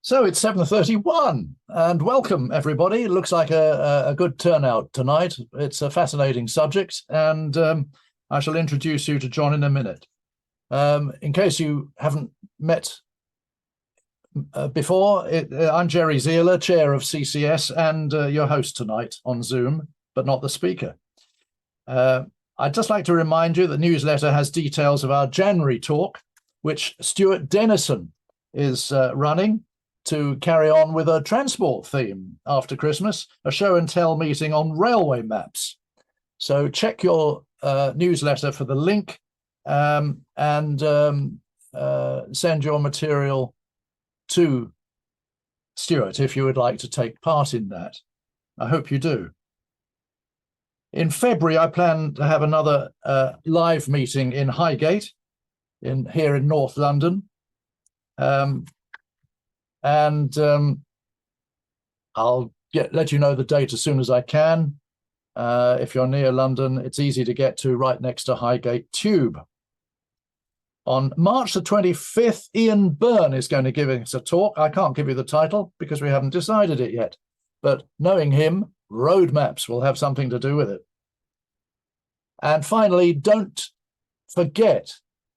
So it's 7:31 and welcome everybody. It looks like a good turnout tonight. It's a fascinating subject and I shall introduce you to John in a minute. In case you haven't met before, I'm Jerry Zeeler, chair of CCS and your host tonight on Zoom, but not the speaker. I'd just like to remind you the newsletter has details of our January talk, which Stuart Dennison is running to carry on with a transport theme after Christmas, a show and tell meeting on railway maps. So check your newsletter for the link and send your material to Stuart if you would like to take part in that. I hope you do. In February, I plan to have another live meeting in Highgate, here in North London. I'll let you know the date as soon as I can. If you're near London, it's easy to get to, right next to Highgate Tube. On March the 25th, Ian Byrne is going to give us a talk. I can't give you the title because we haven't decided it yet, but knowing him, road maps will have something to do with it. And finally, don't forget,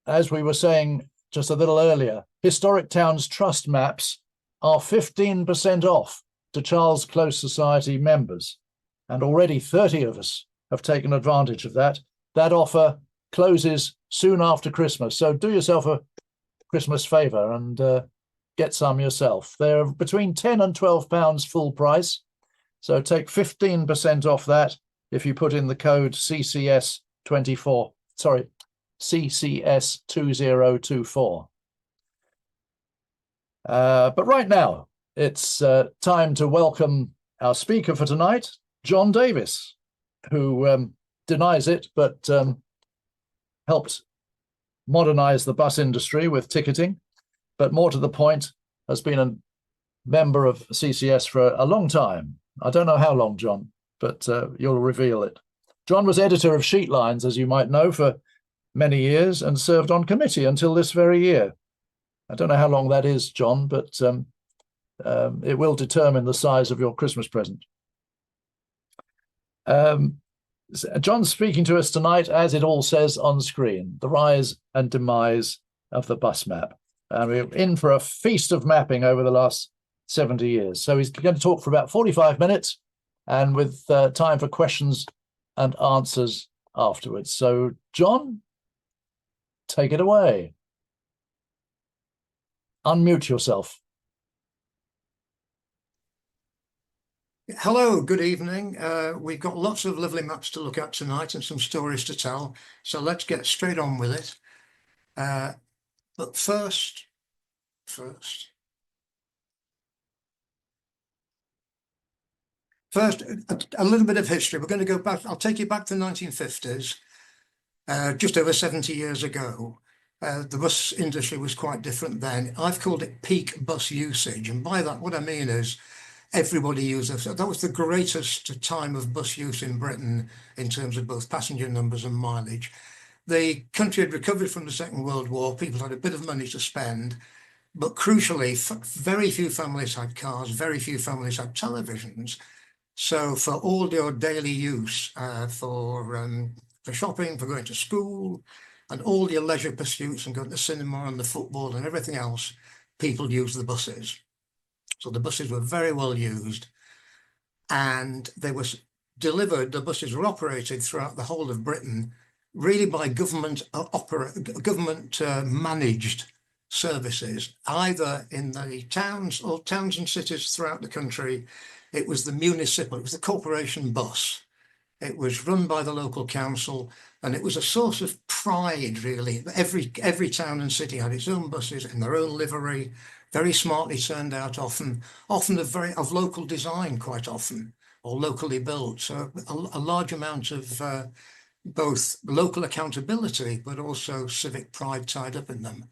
as we were saying just a little earlier, Historic Towns Trust maps are 15% off to Charles Close Society members. And already 30 of us have taken advantage of that. That offer closes soon after Christmas. So do yourself a Christmas favour and get some yourself. They're between £10 and £12 full price. So take 15% off that if you put in the code CCS24, sorry, CCS2024. But right now, it's time to welcome our speaker for tonight, John Davis, who denies it, but helped modernize the bus industry with ticketing, but more to the point, has been a member of CCS for a long time. I don't know how long, John, but you'll reveal it. John was editor of Sheetlines, as you might know, for many years and served on committee until this very year. I don't know how long that is, John, but it will determine the size of your Christmas present. John's speaking to us tonight, as it all says on screen, the rise and demise of the bus map. And we're in for a feast of mapping over the last 70 years. So he's going to talk for about 45 minutes and with time for questions and answers afterwards. So, John, take it away. Unmute yourself. Hello, good evening. We've got lots of lovely maps to look at tonight and some stories to tell. So let's get straight on with it. But first, a little bit of history. We're going to go back. I'll take you back to the 1950s, just over 70 years ago. The bus industry was quite different then. I've called it peak bus usage. And by that, what I mean is everybody used it. So that was the greatest time of bus use in Britain in terms of both passenger numbers and mileage. The country had recovered from the Second World War. People had a bit of money to spend. But crucially, very few families had cars. Very few families had televisions. So for all your daily use, for shopping, for going to school, and all your leisure pursuits and going to the cinema and the football and everything else, people used the buses. So the buses were very well used, and they were delivered, the buses were operated throughout the whole of Britain, really by government managed services, either in the towns or towns and cities throughout the country. It was the municipal, it was the corporation bus. It was run by the local council, and it was a source of pride, really. Every town and city had its own buses in their own livery, very smartly turned out, often of local design, quite often, or locally built. So a large amount of both local accountability, but also civic pride tied up in them.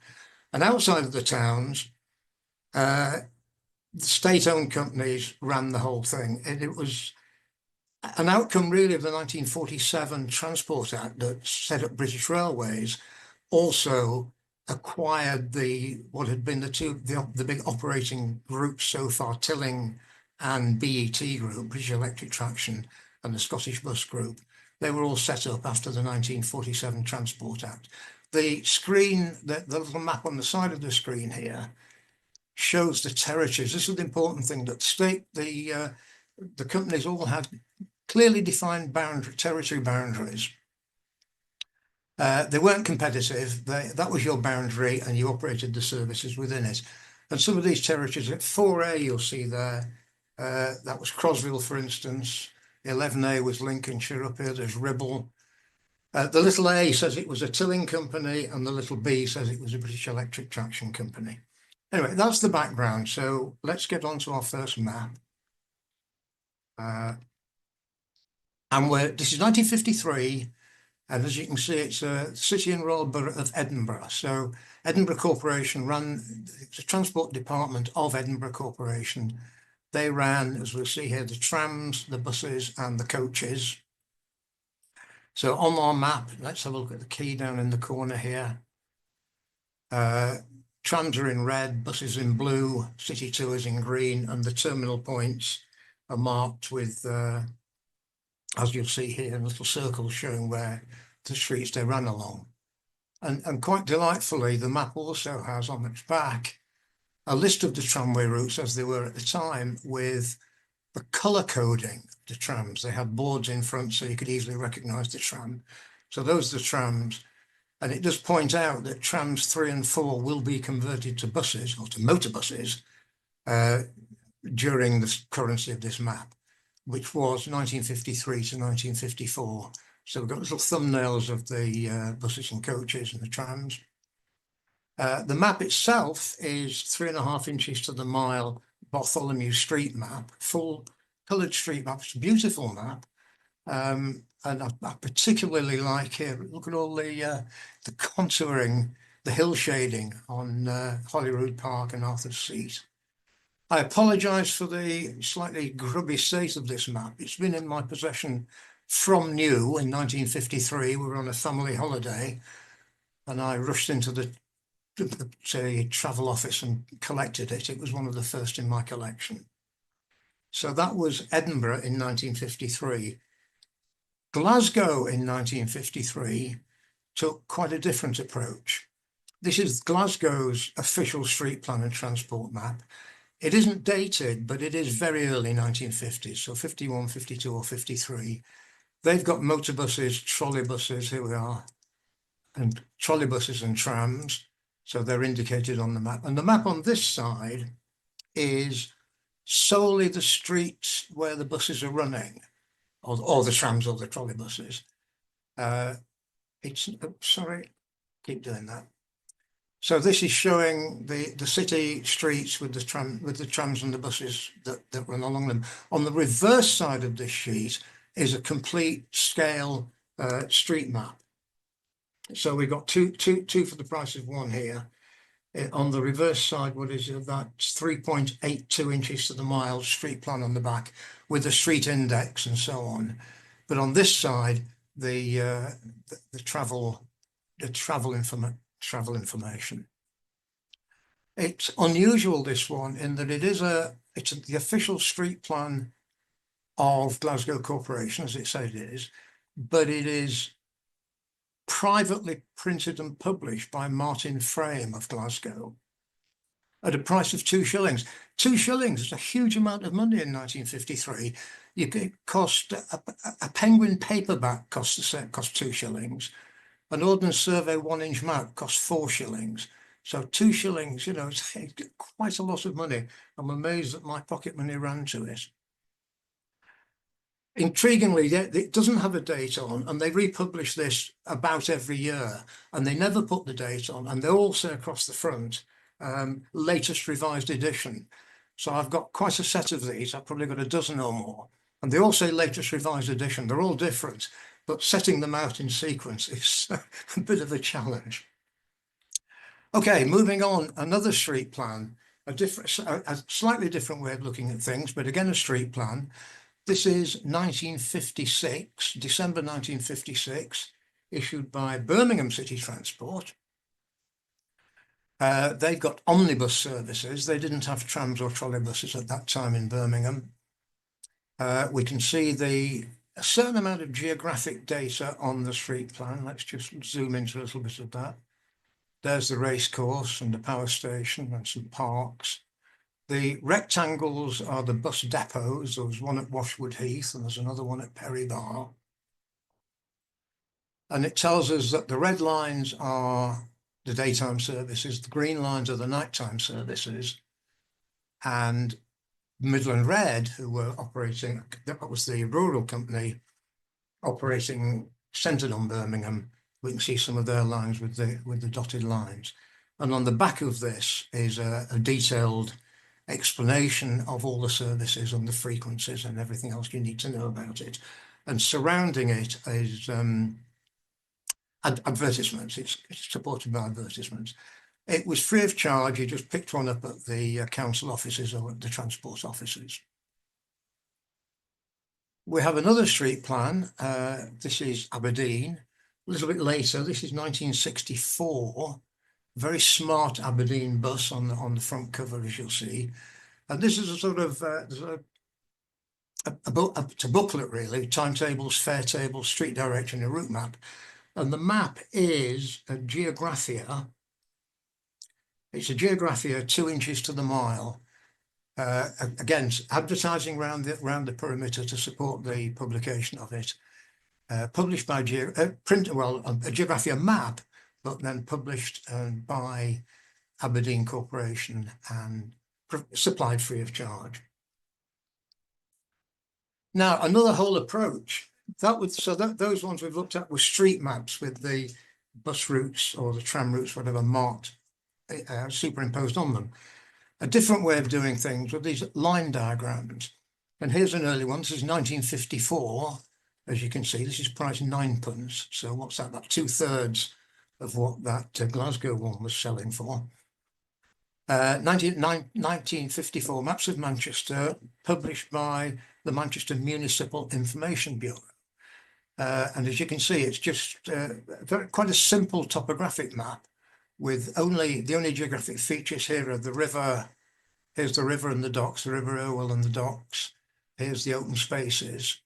And outside of the towns, the state-owned companies ran the whole thing. And it was an outcome really of the 1947 Transport Act that set up British Railways, also acquired what had been the big operating groups so far, Tilling and BET Group, British Electric Traction, and the Scottish Bus Group. They were all set up after the 1947 Transport Act. The screen, the little map on the side of the screen here, shows the territories. This is the important thing, that the companies all had clearly defined territory boundaries. They weren't competitive. That was your boundary, and you operated the services within it. And some of these territories, at 4A, you'll see there, that was Crosville, for instance. 11A was Lincolnshire up here. There's Ribble. The little a says it was a Tilling company, and the little b says it was a British Electric Traction company. Anyway, that's the background. So let's get on to our first map. And this is 1953. And as you can see, it's a City and Royal Borough of Edinburgh. So Edinburgh Corporation ran, the Transport Department of Edinburgh Corporation. They ran, as we'll see here, the trams, the buses and the coaches. So on our map, let's have a look at the key down in the corner here. Trams are in red, buses in blue, city tours in green, and the terminal points are marked with, as you'll see here, little circles showing where the streets they ran along. And quite delightfully, the map also has on its back a list of the tramway routes as they were at the time, with the colour coding of the trams. They had boards in front so you could easily recognise the tram. So those are the trams. And it does point out that trams 3 and 4 will be converted to buses, or to motor buses, during the currency of this map, which was 1953 to 1954. So we've got little thumbnails of the buses and coaches and the trams. The map itself is 3.5 inches to the mile Bartholomew Street map, full coloured street map. It's a beautiful map. And I particularly like here, look at all the contouring, the hill shading on Holyrood Park and Arthur's Seat. I apologise for the slightly grubby state of this map. It's been in my possession from new in 1953. We were on a family holiday and I rushed into the travel office and collected it. It was one of the first in my collection. So that was Edinburgh in 1953. Glasgow in 1953 took quite a different approach. This is Glasgow's official street plan and transport map. It isn't dated, but it is very early 1950s, so 51, 52 or 53. They've got motor buses, trolley buses, here we are, and trolley buses and trams. So they're indicated on the map. And the map on this side is solely the streets where the buses are running, or the trams or the trolley buses. Sorry, keep doing that. So this is showing the city streets with the trams and the buses that run along them. On the reverse side of this sheet is a complete scale street map. So we've got two for the price of one here. On the reverse side, what is it? That's 3.82 inches to the mile street plan on the back with the street index and so on. But on this side, the travel information. It's unusual, this one, in that it's the official street plan of Glasgow Corporation, as it says it is, but it is privately printed and published by Martin Frame of Glasgow at a price of 2 shillings. 2 shillings is a huge amount of money in 1953. You could cost a Penguin paperback cost 2 shillings. An Ordnance Survey 1-inch map costs 4 shillings. So 2 shillings, you know, it's quite a lot of money. I'm amazed that my pocket money ran to it. Intriguingly, it doesn't have a date on, and they republish this about every year, and they never put the date on, and they all say across the front, latest revised edition. So I've got quite a set of these. I've probably got a dozen or more, and they all say latest revised edition. They're all different, but setting them out in sequence is a bit of a challenge. Okay, moving on, another street plan, a slightly different way of looking at things, but again, a street plan. This is 1956, December 1956, issued by Birmingham City Transport. They've got omnibus services. They didn't have trams or trolleybuses at that time in Birmingham. We can see a certain amount of geographic data on the street plan. Let's just zoom into a little bit of that. There's the racecourse and the power station and some parks. The rectangles are the bus depots. There was one at Washwood Heath and there's another one at Perry Bar. And it tells us that the red lines are the daytime services, the green lines are the nighttime services, and Midland Red, who were operating, that was the rural company operating centred on Birmingham. We can see some of their lines with the dotted lines. And on the back of this is a detailed explanation of all the services and the frequencies and everything else you need to know about it. And surrounding it is advertisements. It's supported by advertisements. It was free of charge. You just picked one up at the council offices or at the transport offices. We have another street plan. This is Aberdeen. A little bit later, this is 1964. Very smart Aberdeen bus on the front cover, as you'll see. And this is a sort of a booklet, really, timetables, fare tables, street direction, a route map. And the map is a geographia. It's a geographia 2 inches to the mile. Again, advertising around the perimeter to support the publication of it. Published by a geographia map, but then published by Aberdeen Corporation and supplied free of charge. Now, another whole approach. Those ones we've looked at were street maps with the bus routes or the tram routes, whatever, marked, superimposed on them. A different way of doing things were these line diagrams. And here's an early one. This is 1954. As you can see, this is priced £9. So what's that? About 2/3 of what that Glasgow one was selling for. 1954, Maps of Manchester, published by the Manchester Municipal Information Bureau. And as you can see, it's just quite a simple topographic map with the only geographic features here are the river. Here's the river and the docks, the River Irwell and the docks. Here's the open spaces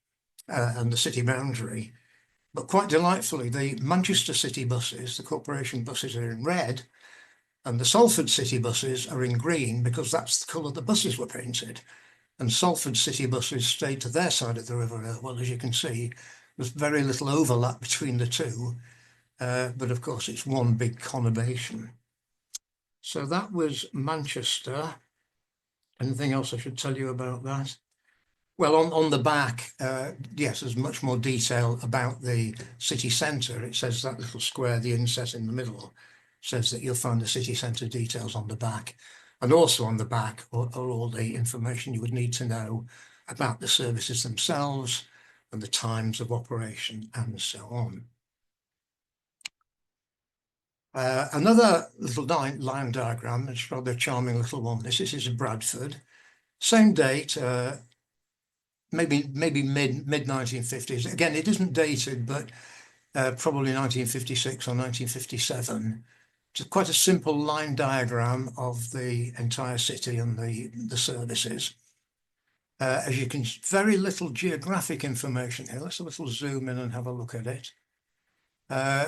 and the city boundary. But quite delightfully, the Manchester City buses, the corporation buses, are in red, and the Salford City buses are in green because that's the colour the buses were painted. And Salford City buses stayed to their side of the River Irwell, as you can see. There's very little overlap between the two, but of course it's one big conurbation. So that was Manchester. Anything else I should tell you about that? Well, on the back, yes, there's much more detail about the city centre. It says that little square, the inset in the middle, says that you'll find the city centre details on the back. And also on the back are all the information you would need to know about the services themselves and the times of operation and so on. Another little line diagram, it's rather a charming little one. This is Bradford. Same date, maybe mid 1950s. Again, it isn't dated, but probably 1956 or 1957. It's quite a simple line diagram of the entire city and the services. As you can, very little geographic information here. Let's have a little zoom in and have a look at it.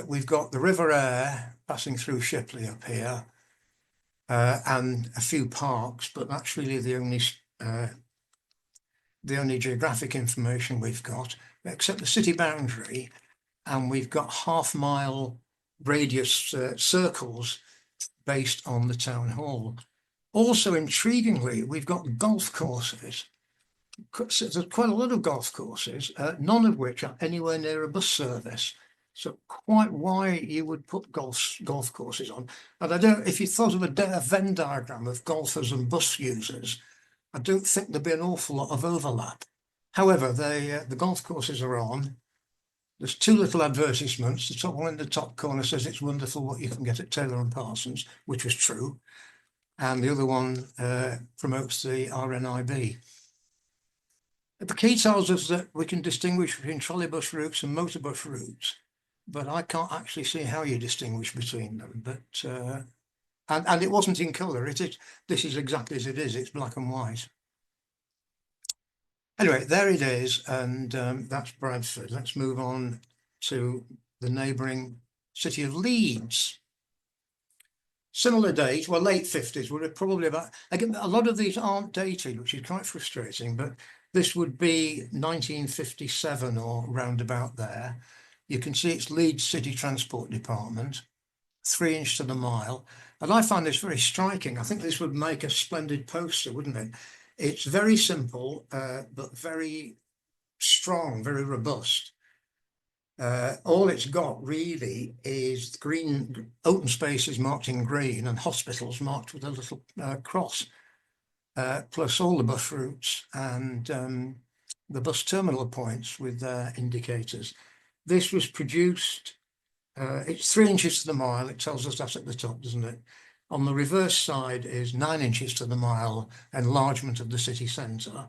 We've got the River Aire passing through Shipley up here, and a few parks, but that's really the only geographic information we've got, except the city boundary, and we've got half-mile radius circles based on the town hall. Also, intriguingly, we've got golf courses. There's quite a lot of golf courses, none of which are anywhere near a bus service. So quite why you would put golf courses on. And I don't, if you thought of a Venn diagram of golfers and bus users, I don't think there'd be an awful lot of overlap. However, the golf courses are on. There's two little advertisements. The top one in the top corner says it's wonderful what you can get at Taylor and Parsons, which was true. And the other one promotes the RNIB. The key tells us that we can distinguish between trolleybus routes and motorbus routes, but I can't actually see how you distinguish between them. But And it wasn't in colour. This is exactly as it is. It's black and white. Anyway, there it is, and that's Bradford. Let's move on to the neighbouring city of Leeds. Similar date, well, late 50s, we're probably about, again, a lot of these aren't dated, which is quite frustrating, but this would be 1957 or round about there. You can see it's Leeds City Transport Department, 3 inch to the mile. And I find this very striking. I think this would make a splendid poster, wouldn't it? It's very simple, but very strong, very robust. All it's got really is green open spaces marked in green and hospitals marked with a little cross, plus all the bus routes and the bus terminal points with their indicators. This was produced, it's 3 inches to the mile. It tells us that at the top, doesn't it? On the reverse side is 9 inches to the mile, enlargement of the city centre.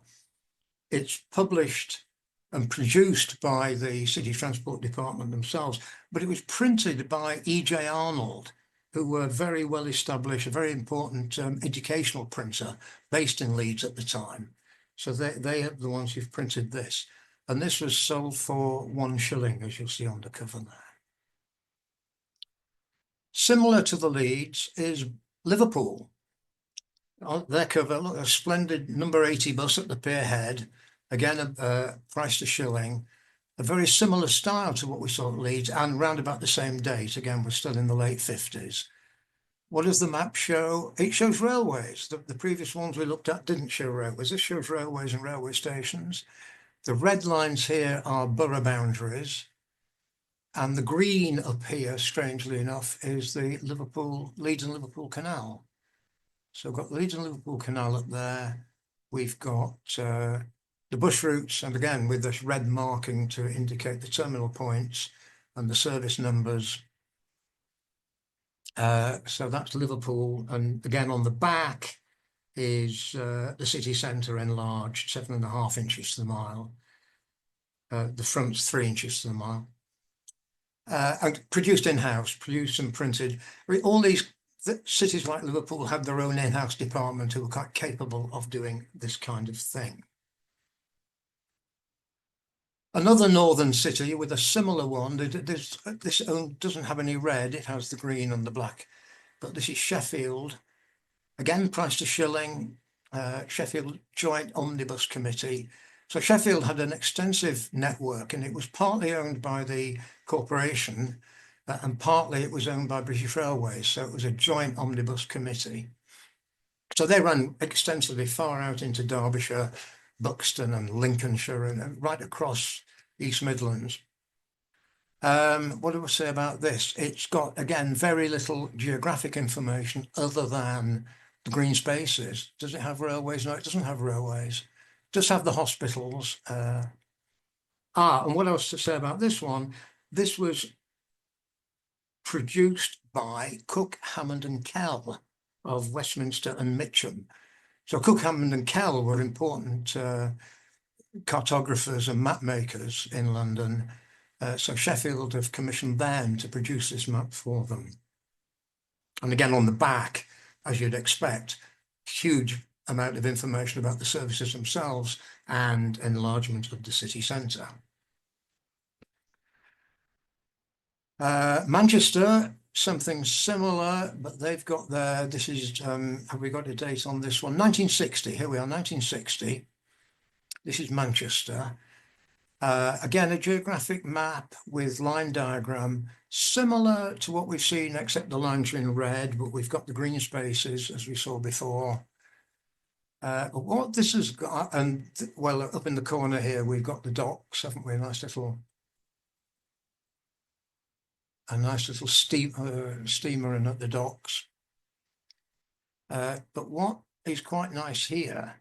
It's published and produced by the City Transport Department themselves, but it was printed by E.J. Arnold, who were very well established, a very important educational printer based in Leeds at the time. So they are the ones who've printed this. And this was sold for 1 shilling, as you'll see on the cover there. Similar to the Leeds is Liverpool. On their cover, look, a splendid number 80 bus at the pier head. Again, priced a shilling. A very similar style to what we saw at Leeds, and round about the same date. Again, we're still in the late 50s. What does the map show? It shows railways. The previous ones we looked at didn't show railways. This shows railways and railway stations. The red lines here are borough boundaries. And the green up here, strangely enough, is the Leeds and Liverpool Canal. So we've got the Leeds and Liverpool Canal up there. We've got the bus routes, and again with this red marking to indicate the terminal points and the service numbers. So that's Liverpool, and again on the back is the city centre enlarged, 7.5 inches to the mile. The front's 3 inches to the mile. And produced in-house, produced and printed. All these cities like Liverpool have their own in-house department who are quite capable of doing this kind of thing. Another northern city with a similar one, this doesn't have any red, it has the green and the black, but this is Sheffield. Again, priced a shilling, Sheffield Joint Omnibus Committee. So Sheffield had an extensive network, and it was partly owned by the corporation and partly it was owned by British Railways. So it was a joint omnibus committee. So they ran extensively far out into Derbyshire, Buxton and Lincolnshire and right across East Midlands. What do I say about this? It's got, again, very little geographic information other than the green spaces. Does it have railways? No, it doesn't have railways. It does have the hospitals. And what else to say about this one? This was produced by Cook, Hammond and Kell of Westminster and Mitcham. So Cook, Hammond and Kell were important cartographers and map makers in London. So Sheffield have commissioned them to produce this map for them. And again, on the back, as you'd expect, huge amount of information about the services themselves and enlargement of the city centre. Manchester, something similar, but they've got their, this is, have we got a date on this one? 1960, here we are, 1960. This is Manchester. Again, a geographic map with line diagram, similar to what we've seen, except the lines are in red, but we've got the green spaces as we saw before. But what this has got, and well, up in the corner here, we've got the docks, haven't we? A nice little steamer in at the docks. But what is quite nice here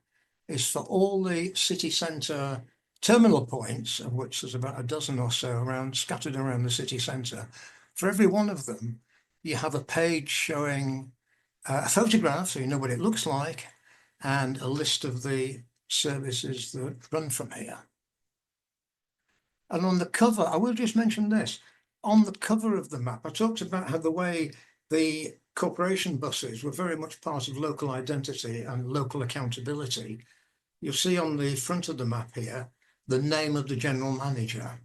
is for all the city centre terminal points, of which there's about a dozen or so scattered around the city centre. For every one of them, you have a page showing a photograph, so you know what it looks like, and a list of the services that run from here. And on the cover, I will just mention this. On the cover of the map, I talked about how the way the corporation buses were very much part of local identity and local accountability. You'll see on the front of the map here the name of the general manager.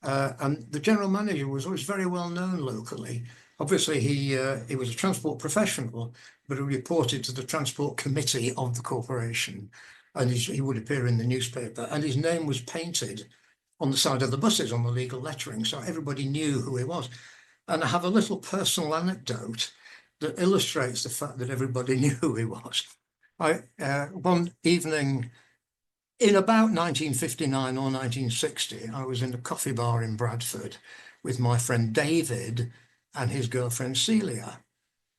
And the general manager was always very well known locally. Obviously, he was a transport professional, but he reported to the transport committee of the corporation, and he would appear in the newspaper, and his name was painted on the side of the buses on the legal lettering, so everybody knew who he was. And I have a little personal anecdote that illustrates the fact that everybody knew who he was. One evening in about 1959 or 1960, I was in a coffee bar in Bradford with my friend David and his girlfriend Celia.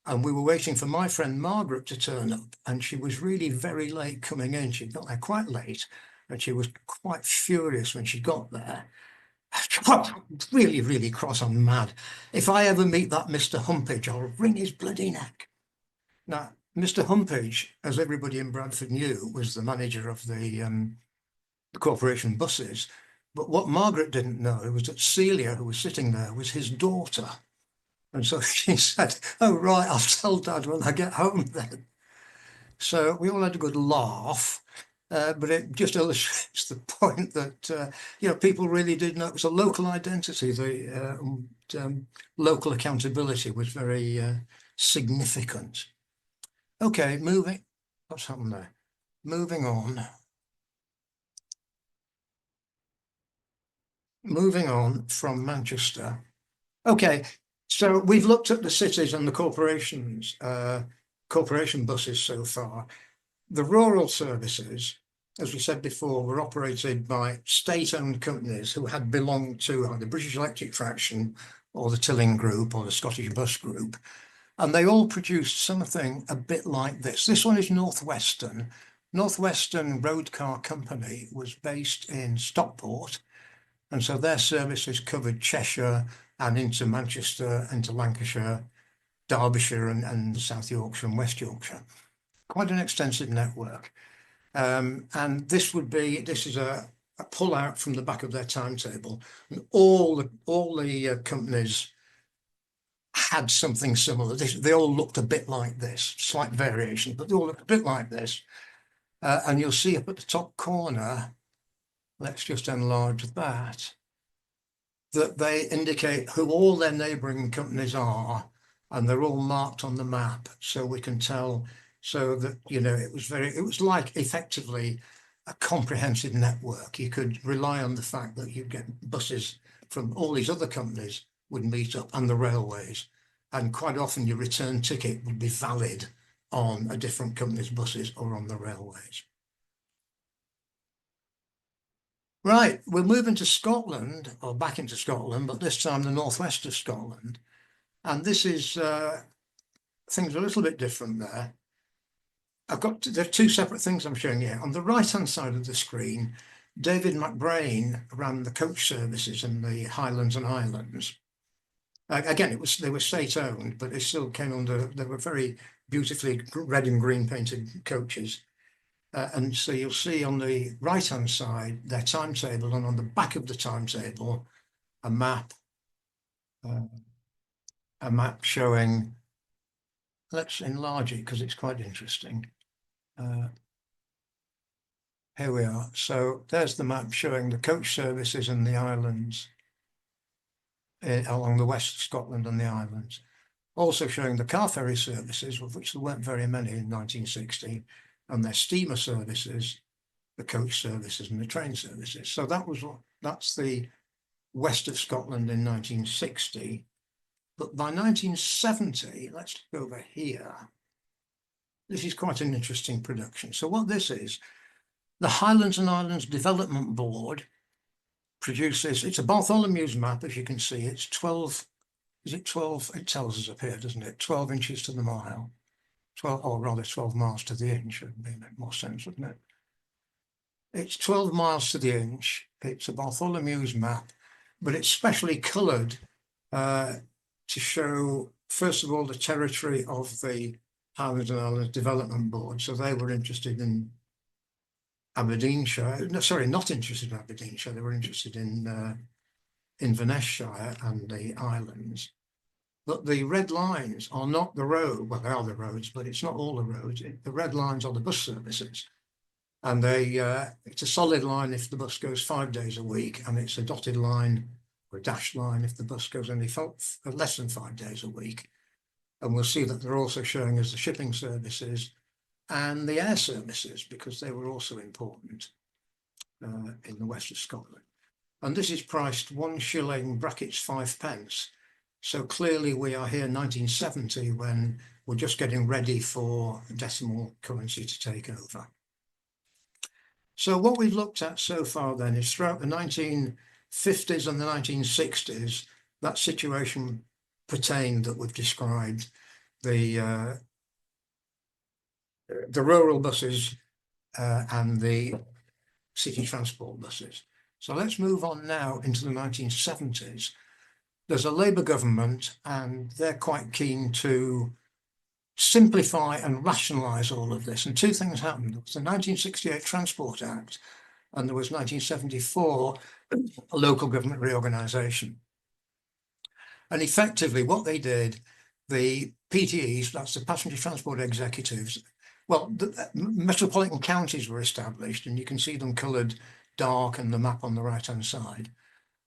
And we were waiting for my friend Margaret to turn up, and she was really very late coming in. She got there quite late, and she was quite furious when she got there. Really, really cross and mad. If I ever meet that Mr. Humpage, I'll wring his bloody neck. Now, Mr. Humpage, as everybody in Bradford knew, was the manager of the corporation buses. But what Margaret didn't know was that Celia, who was sitting there, was his daughter. And so she said, "Oh, right, I'll tell Dad when I get home then." So we all had a good laugh, but it just illustrates the point that, people really did know it was a local identity. The local accountability was very significant. Okay, what's happened there? Moving on. Moving on from Manchester. Okay, so we've looked at the cities and the corporations, corporation buses so far. The rural services, as we said before, were operated by state-owned companies who had belonged to the British Electric Fraction or the Tilling Group or the Scottish Bus Group. And they all produced something a bit like this. This one is Northwestern. Northwestern Road Car Company was based in Stockport. And so their services covered Cheshire and into Manchester, into Lancashire, Derbyshire and South Yorkshire and West Yorkshire. Quite an extensive network. And this is a pull out from the back of their timetable. And all the companies had something similar. They all looked a bit like this, slight variation, but they all looked a bit like this. And you'll see up at the top corner, let's just enlarge that they indicate who all their neighbouring companies are, and they're all marked on the map, so we can tell. So that it was like effectively a comprehensive network. You could rely on the fact that you'd get buses from all these other companies would meet up, and the railways, and quite often your return ticket would be valid on a different company's buses or on the railways. Right, we're moving to Scotland, or back into Scotland, but this time the northwest of Scotland. And this is, things are a little bit different there. There are two separate things I'm showing you here. On the right-hand side of the screen, David McBrain ran the coach services in the Highlands and Islands. Again, they were state-owned, but they still came under, they were very beautifully red and green painted coaches. And so you'll see on the right-hand side their timetable, and on the back of the timetable, a map showing, let's enlarge it because it's quite interesting. Here we are. So there's the map showing the coach services in the islands, along the west of Scotland and the islands. Also showing the car ferry services, of which there weren't very many in 1960, and their steamer services, the coach services and the train services. So that's the west of Scotland in 1960. But by 1970, let's go over here. This is quite an interesting production. So what this is, the Highlands and Islands Development Board produces, it's a Bartholomew's map, as you can see. It's 12, is it 12? It tells us up here, doesn't it? 12 inches to the mile. 12, or rather 12 miles to the inch, would make more sense, wouldn't it? It's 12 miles to the inch. It's a Bartholomew's map, but it's specially coloured to show, first of all, the territory of the Highlands and Islands Development Board. So they were interested in Aberdeenshire. No, sorry, not interested in Aberdeenshire. They were interested in Inverness Shire and the islands. But the red lines are not the road. Well, they are the roads, but it's not all the roads. The red lines are the bus services. And it's a solid line if the bus goes 5 days a week, and it's a dotted line or a dashed line if the bus goes only less than 5 days a week. And we'll see that they're also showing us the shipping services and the air services, because they were also important in the west of Scotland. And this is priced 1 shilling brackets 5 pence. So clearly we are here 1970, when we're just getting ready for decimal currency to take over. So what we've looked at so far then is throughout the 1950s and the 1960s, that situation pertained that we've described, the rural buses and the city transport buses. So let's move on now into the 1970s. There's a Labour government, and they're quite keen to simplify and rationalise all of this. And two things happened. There was the 1968 Transport Act, and there was 1974 a local government reorganisation. And effectively what they did, the PTEs, that's the passenger transport executives, well, the metropolitan counties were established, and you can see them coloured dark in the map on the right hand side.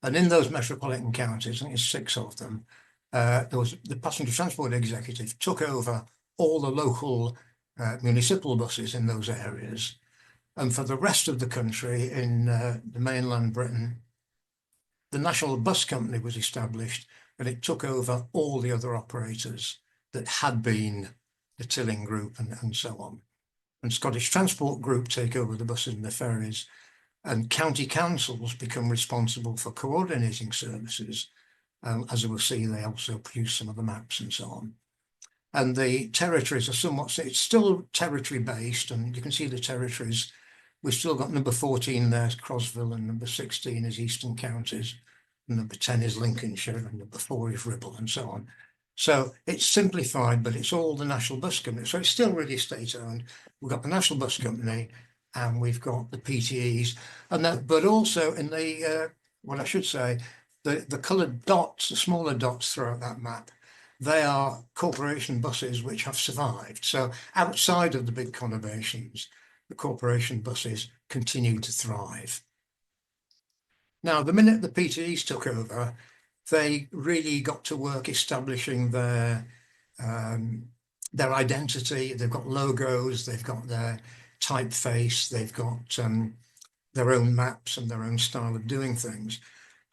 And in those metropolitan counties, I think there's 6 of them, there was the passenger transport executive took over all the local municipal buses in those areas. And for the rest of the country in the mainland Britain, the National Bus Company was established, and it took over all the other operators that had been the Tilling Group and so on. And Scottish Transport Group take over the buses and the ferries, and county councils become responsible for coordinating services. As we'll see, they also produce some of the maps and so on. And the territories are somewhat, it's still territory based, and you can see the territories. We've still got number 14 there, Crosville, and number 16 is Eastern Counties, and number 10 is Lincolnshire, and number 4 is Ribble, and so on. So it's simplified, but it's all the National Bus Company. So it's still really state-owned. We've got the National Bus Company, and we've got the PTEs, and that, but also in the what I should say, the coloured dots, the smaller dots throughout that map, they are corporation buses which have survived. So outside of the big conurbations, the corporation buses continue to thrive. Now, the minute the PTEs took over, they really got to work establishing their identity. They've got logos, they've got their typeface, they've got their own maps and their own style of doing things.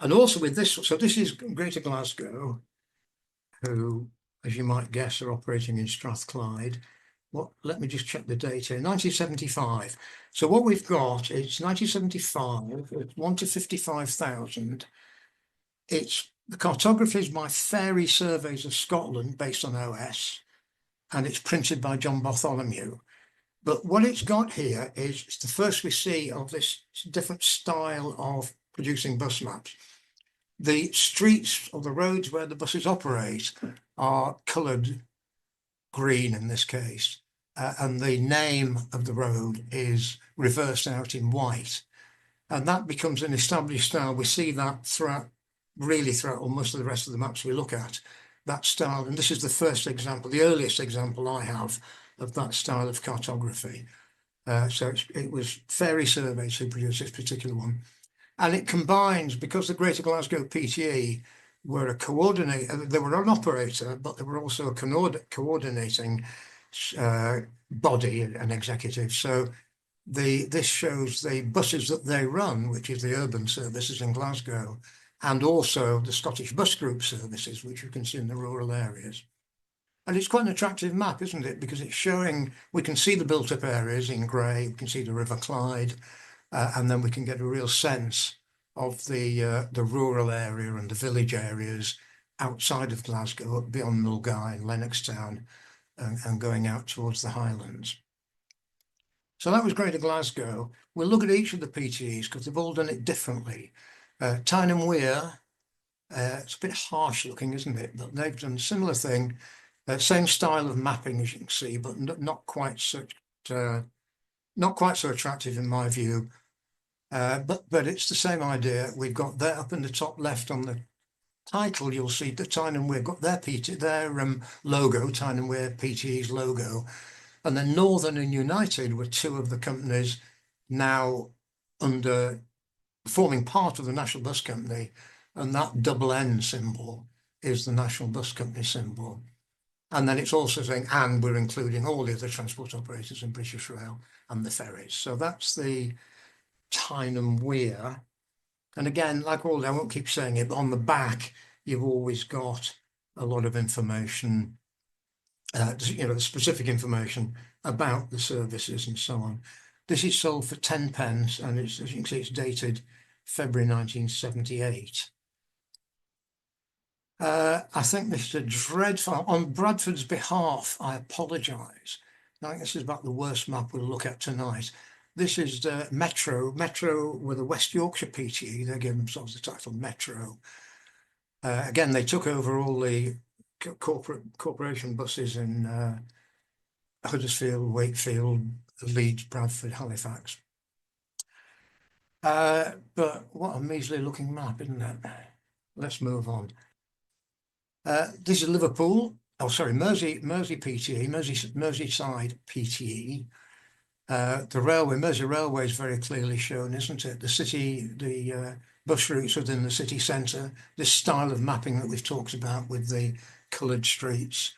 And also with this, so this is Greater Glasgow, who, as you might guess, are operating in Strathclyde. Let me just check the date here, 1975. So what we've got is 1975, it's 1 to 55,000. It's the cartography is by Fairy Surveys of Scotland, based on OS, and it's printed by John Bartholomew. But what it's got here is it's the first we see of this different style of producing bus maps. The streets or the roads where the buses operate are coloured green in this case, and the name of the road is reversed out in white. And that becomes an established style. We see that throughout most of the rest of the maps we look at, that style. And this is the first example, the earliest example I have of that style of cartography. So it was Fairy Surveys who produced this particular one. And it combines, because the Greater Glasgow PTE were a coordinator, they were an operator, but they were also a coordinating body and executive. So this shows the buses that they run, which is the urban services in Glasgow, and also the Scottish Bus Group services, which you can see in the rural areas. And it's quite an attractive map, isn't it? Because it's showing, we can see the built-up areas in grey, we can see the River Clyde, and then we can get a real sense of the rural area and the village areas outside of Glasgow, beyond Mulgai and Lennoxtown, and going out towards the Highlands. So that was Greater Glasgow. We'll look at each of the PTEs because they've all done it differently. Tyne and Wear, it's a bit harsh looking, isn't it? But they've done a similar thing, same style of mapping as you can see, but not quite so attractive in my view. But it's the same idea. We've got there up in the top left on the title, you'll see that Tyne and Wear got their logo, Tyne and Wear PTE's logo, and then Northern and United were two of the companies now forming part of the National Bus Company, and that double N symbol is the National Bus Company symbol. And then it's also saying, and we're including all the other transport operators in British Rail and the ferries. So that's the Tyne and Wear. And again, like all, I won't keep saying it, but on the back, you've always got a lot of information, the specific information about the services and so on. This is sold for 10 pence, and it's, as you can see, it's dated February 1978. I think this is a dreadful, on Bradford's behalf, I apologise. I think this is about the worst map we'll look at tonight. This is the Metro with the West Yorkshire PTE. They gave themselves the title Metro. Again, they took over all the corporation buses in Huddersfield, Wakefield, Leeds, Bradford, Halifax. But what a measly looking map, isn't it? Let's move on. This is Liverpool. Oh, sorry, Mersey PTE, Merseyside PTE. The railway, Mersey Railway is very clearly shown, isn't it? The city, the bus routes within the city centre, this style of mapping that we've talked about with the coloured streets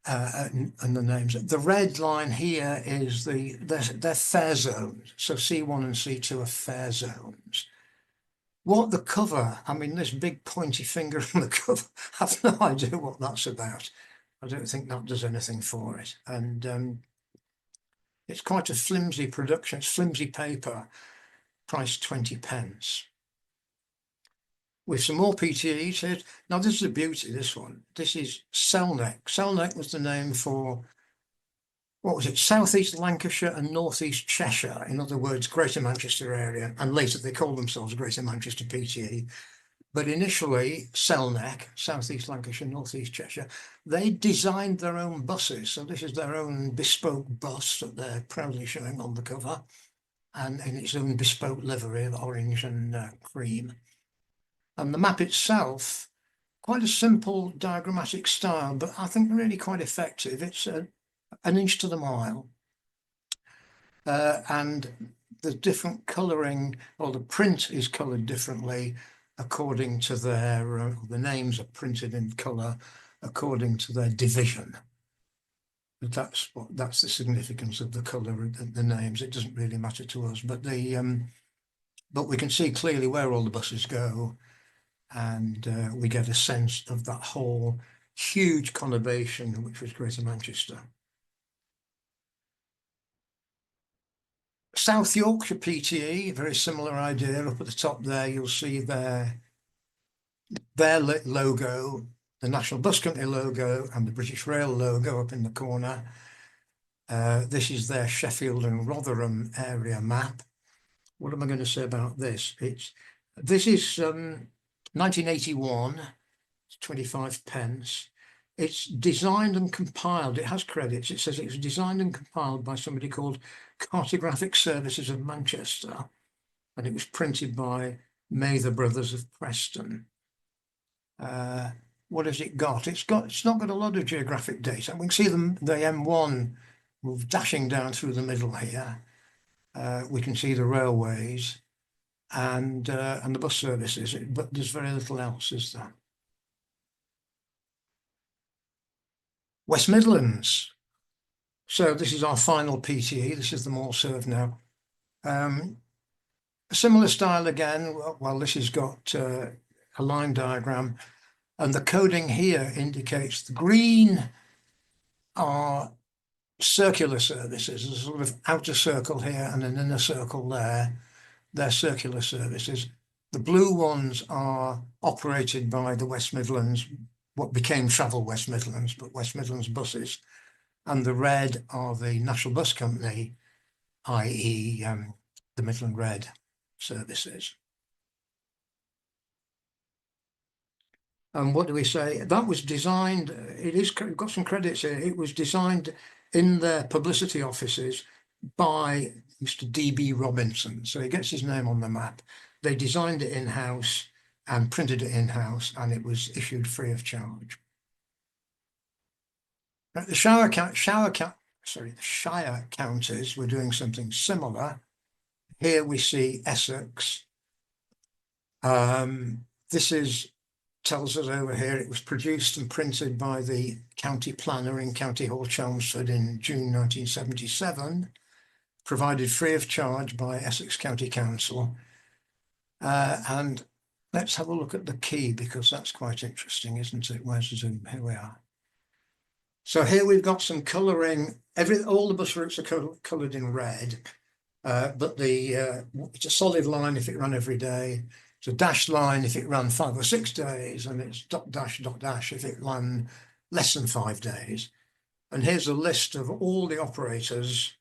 and the names. The red line here is they're fare zones. So C1 and C2 are fare zones. What the cover, I mean, this big pointy finger on the cover, I have no idea what that's about. I don't think that does anything for it. And it's quite a flimsy production. It's flimsy paper, priced 20 pence. With some more PTEs here. Now, this is a beauty, this one. This is Selneck. Selneck was the name for, what was it, South East Lancashire and North East Cheshire. In other words, Greater Manchester area. And later they called themselves Greater Manchester PTE. But initially, Selneck, South East Lancashire, North East Cheshire, they designed their own buses. So this is their own bespoke bus that they're proudly showing on the cover, and in its own bespoke livery of orange and cream. And the map itself, quite a simple diagrammatic style, but I think really quite effective. It's an inch to the mile. And the different colouring, or the print is coloured differently according to their, the names are printed in colour according to their division. But that's the significance of the colour of the names. It doesn't really matter to us, but but we can see clearly where all the buses go, and we get a sense of that whole huge conurbation which was Greater Manchester. South Yorkshire PTE, very similar idea. Up at the top there, you'll see their logo, the National Bus Company logo, and the British Rail logo up in the corner. This is their Sheffield and Rotherham area map. What am I going to say about this? This is 1981, 25 pence. It's designed and compiled. It has credits. It says it was designed and compiled by somebody called Cartographic Services of Manchester, and it was printed by Mather Brothers of Preston. What has it got? It's not got a lot of geographic data. We can see the M1 dashing down through the middle here. We can see the railways and the bus services, but there's very little else, is there? West Midlands. So this is our final PTE. This is the more served now. A similar style again. Well, this has got a line diagram, and the coding here indicates the green are circular services. There's a sort of outer circle here and an inner circle there. They're circular services. The blue ones are operated by the West Midlands, what became Travel West Midlands, but West Midlands buses. And the red are the National Bus Company, i.e. the Midland Red services. And what do we say? That was designed, got some credits here. It was designed in their publicity offices by Mr. D.B. Robinson. So he gets his name on the map. They designed it in-house, and printed it in-house, and it was issued free of charge. Now, the Shire counties were doing something similar. Here we see Essex. This tells us over here it was produced and printed by the county planner in County Hall, Chelmsford in June 1977, provided free of charge by Essex County Council. And let's have a look at the key, because that's quite interesting, isn't it? Where's the zoom? Here we are. So here we've got some colouring. All the bus routes are coloured in red, but it's a solid line if it ran every day. It's a dashed line if it ran 5 or 6 days, and it's dot dash if it ran less than 5 days. And here's a list of all the operators,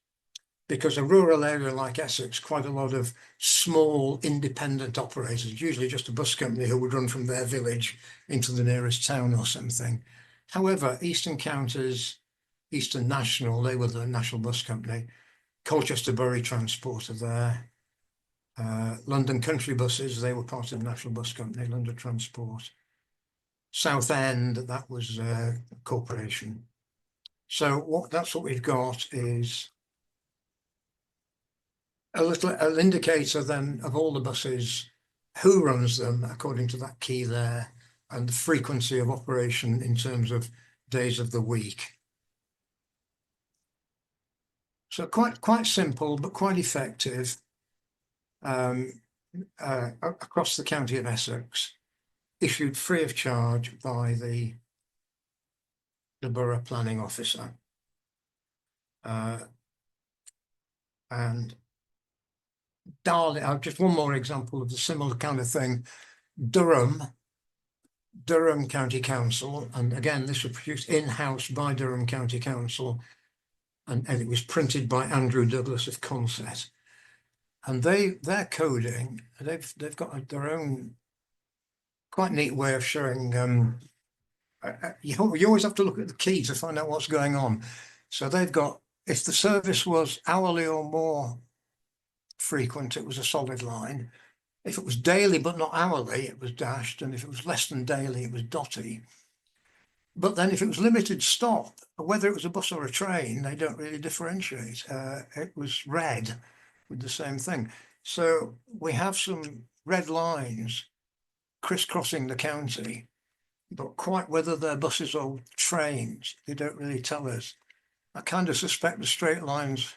because a rural area like Essex, quite a lot of small independent operators, usually just a bus company who would run from their village into the nearest town or something. However, Eastern Counties, Eastern National, they were the national bus company. Colchester Bury Transport are there. London Country Buses, they were part of the National Bus Company, London Transport. Southend, that was a corporation. So that's what we've got is an indicator then of all the buses, who runs them according to that key there, and the frequency of operation in terms of days of the week. So quite simple, but quite effective across the county of Essex, issued free of charge by the borough planning officer. And just one more example of the similar kind of thing. Durham County Council, and again this was produced in-house by Durham County Council, and it was printed by Andrew Douglas of Consett. And their coding, they've got their own quite neat way of showing. You always have to look at the key to find out what's going on. So they've got, if the service was hourly or more frequent, it was a solid line. If it was daily but not hourly, it was dashed, and if it was less than daily, it was dotty. But then if it was limited stop, whether it was a bus or a train, they don't really differentiate. It was red with the same thing. So we have some red lines crisscrossing the county, but quite whether they're buses or trains, they don't really tell us. I kind of suspect the straight line's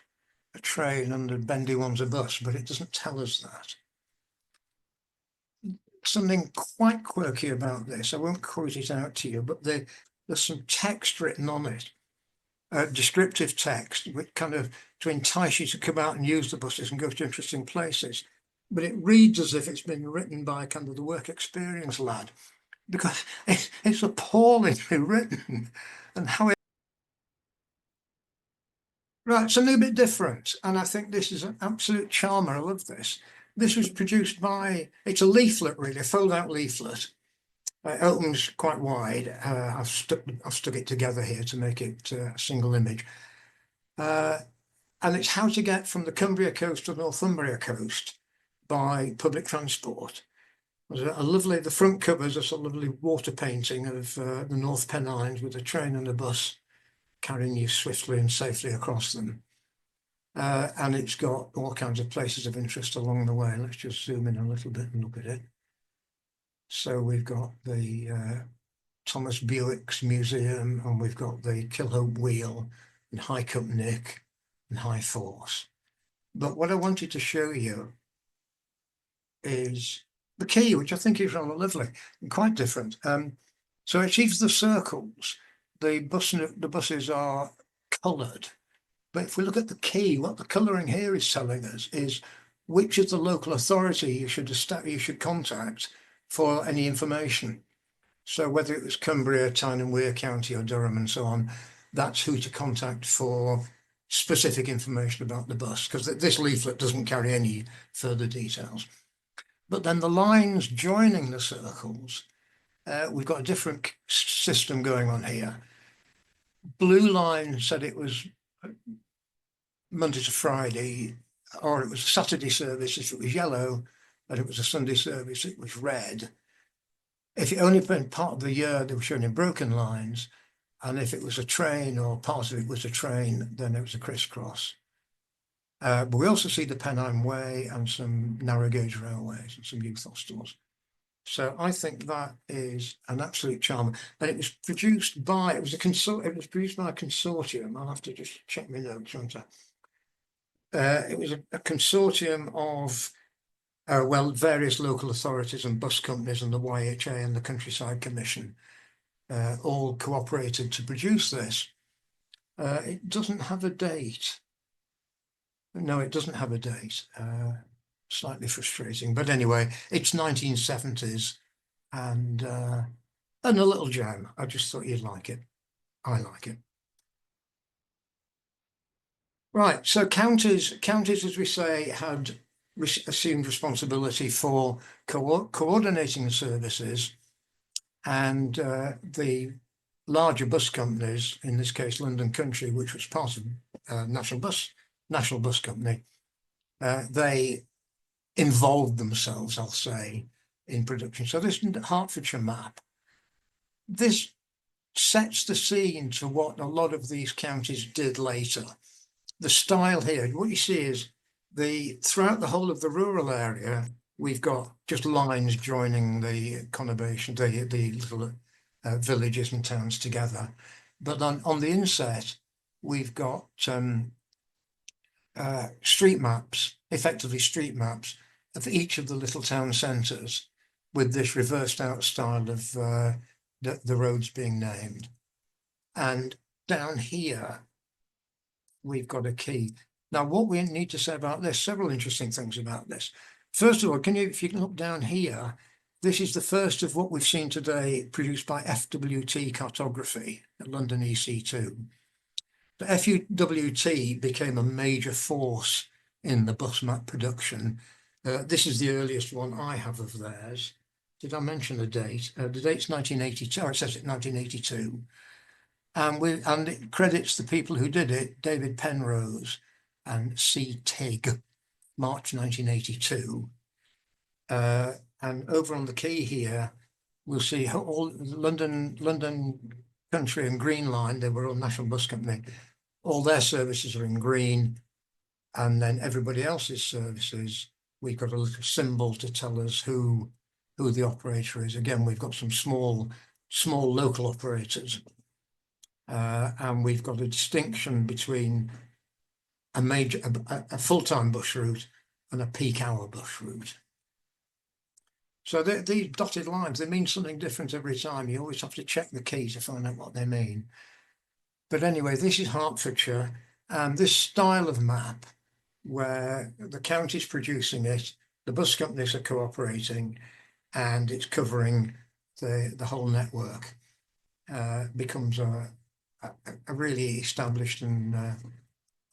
a train and the bendy one's a bus, but it doesn't tell us that. Something quite quirky about this, I won't quote it out to you, but there's some text written on it, descriptive text, which kind of to entice you to come out and use the buses and go to interesting places. But it reads as if it's been written by kind of the work experience lad, because it's appallingly written, and how it. Right, something a bit different, and I think this is an absolute charmer. I love this. This was produced by, it's a leaflet really, a fold-out leaflet. It opens quite wide. I've stuck it together here to make it a single image. And it's how to get from the Cumbria coast to the Northumbria coast by public transport. The front covers a lovely water painting of the North Pennines with a train and a bus carrying you swiftly and safely across them. And it's got all kinds of places of interest along the way. Let's just zoom in a little bit and look at it. So we've got the Thomas Bewick's Museum, and we've got the Kilhope Wheel and High Cup Nick and High Force. But what I wanted to show you is the key, which I think is rather lovely and quite different. So it's each of the circles. The buses are coloured. But if we look at the key, what the colouring here is telling us is which is the local authority you should contact for any information. So whether it was Cumbria, Tyne and Wear County or Durham and so on, that's who to contact for specific information about the bus, because this leaflet doesn't carry any further details. But then the lines joining the circles, we've got a different system going on here. Blue line said it was Monday to Friday, or it was a Saturday service if it was yellow, and it was a Sunday service, it was red. if it only been part of the year, they were shown in broken lines. And if it was a train or part of it was a train, then it was a crisscross. But we also see the Pennine Way and some narrow gauge railways and some youth hostels. So I think that is an absolute charm. And it was produced by, it was produced by a consortium. I'll have to just check my notes, won't I? It was a consortium of, well, various local authorities and bus companies and the YHA and the Countryside Commission all cooperated to produce this. It doesn't have a date. No, it doesn't have a date. Slightly frustrating, but anyway, it's 1970s and a little gem. I just thought you'd like it. I like it. Right, so counties, as we say, had assumed responsibility for coordinating the services, and the larger bus companies, in this case London Country, which was part of National Bus Company, they involved themselves, I'll say, in production. So this Hertfordshire map, this sets the scene to what a lot of these counties did later. The style here, what you see is throughout the whole of the rural area, we've got just lines joining the conurbation, the little villages and towns together. But on the inset, we've got street maps, effectively street maps of each of the little town centres, with this reversed out style of the roads being named. And down here, we've got a key. Now, what we need to say about this, several interesting things about this. First of all, if you can look down here, this is the first of what we've seen today produced by FWT Cartography at London EC2. The FWT became a major force in the bus map production. This is the earliest one I have of theirs. Did I mention the date? The date's 1982, or it says it 1982. And it credits the people who did it, David Penrose and C. Tigg, March 1982. And over on the key here, we'll see how all London Country and Green Line, they were all National Bus Company. All their services are in green, and then everybody else's services, we've got a little symbol to tell us who the operator is. Again, we've got some small local operators. And we've got a distinction between a full-time bus route and a peak hour bus route. So these dotted lines, they mean something different every time. You always have to check the key to find out what they mean. But anyway, this is Hertfordshire, and this style of map where the county's producing it, the bus companies are cooperating, and it's covering the whole network, becomes a really established and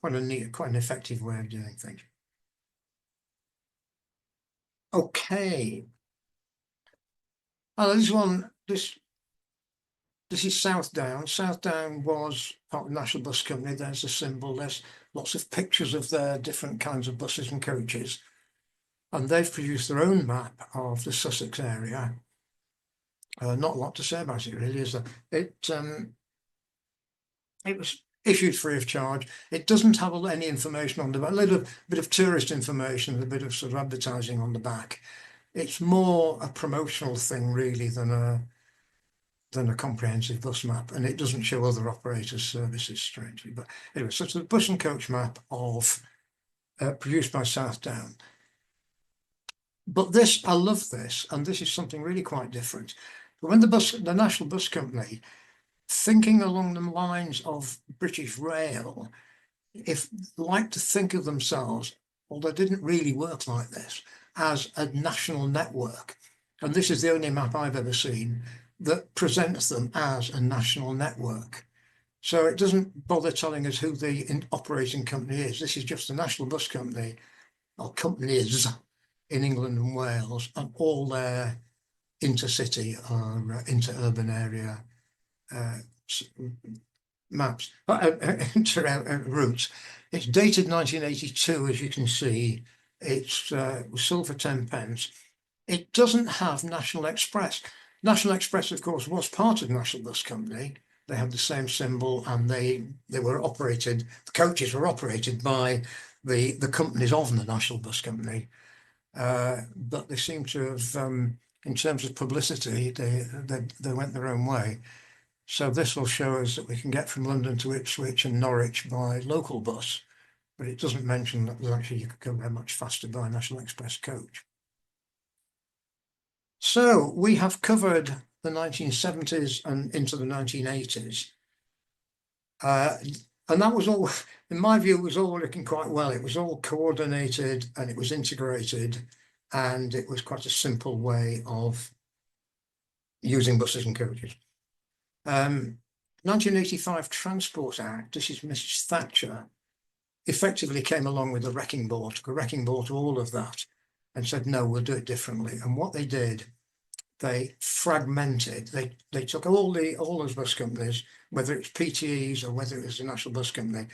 quite an effective way of doing things. Okay. This is Southdown. Southdown was part of the National Bus Company. There's a symbol. There's lots of pictures of their different kinds of buses and coaches. And they've produced their own map of the Sussex area. Not a lot to say about it, really, is there? It was issued free of charge. It doesn't have any information on the back, a little bit of tourist information, a bit of sort of advertising on the back. It's more a promotional thing, really, than a comprehensive bus map, and it doesn't show other operators' services, strangely. But anyway, so it's the bus and coach map of produced by Southdown. But this, I love this, and this is something really quite different. When the National Bus Company, thinking along the lines of British Rail, like to think of themselves, although they didn't really work like this, as a national network. And this is the only map I've ever seen that presents them as a national network. So it doesn't bother telling us who the operating company is. This is just the National Bus Company, or companies in England and Wales, and all their intercity or interurban area maps, routes. It's dated 1982, as you can see. It's sold for 10 pence. It doesn't have National Express. National Express, of course, was part of National Bus Company. They had the same symbol, and they were operated. The coaches were operated by the companies of the National Bus Company, but they seem to have, in terms of publicity, they went their own way. So this will show us that we can get from London to Ipswich and Norwich by local bus, but it doesn't mention that actually you could go there much faster by National Express coach. So we have covered the 1970s and into the 1980s. And that was all, in my view, it was all looking quite well. It was all coordinated and it was integrated, and it was quite a simple way of using buses and coaches. 1985 Transport Act, this is Mrs. Thatcher, effectively came along with a wrecking ball, took a wrecking ball to all of that and said, no, we'll do it differently. And what they did, they fragmented, they took all those bus companies, whether it's PTEs or whether it was the National Bus Company,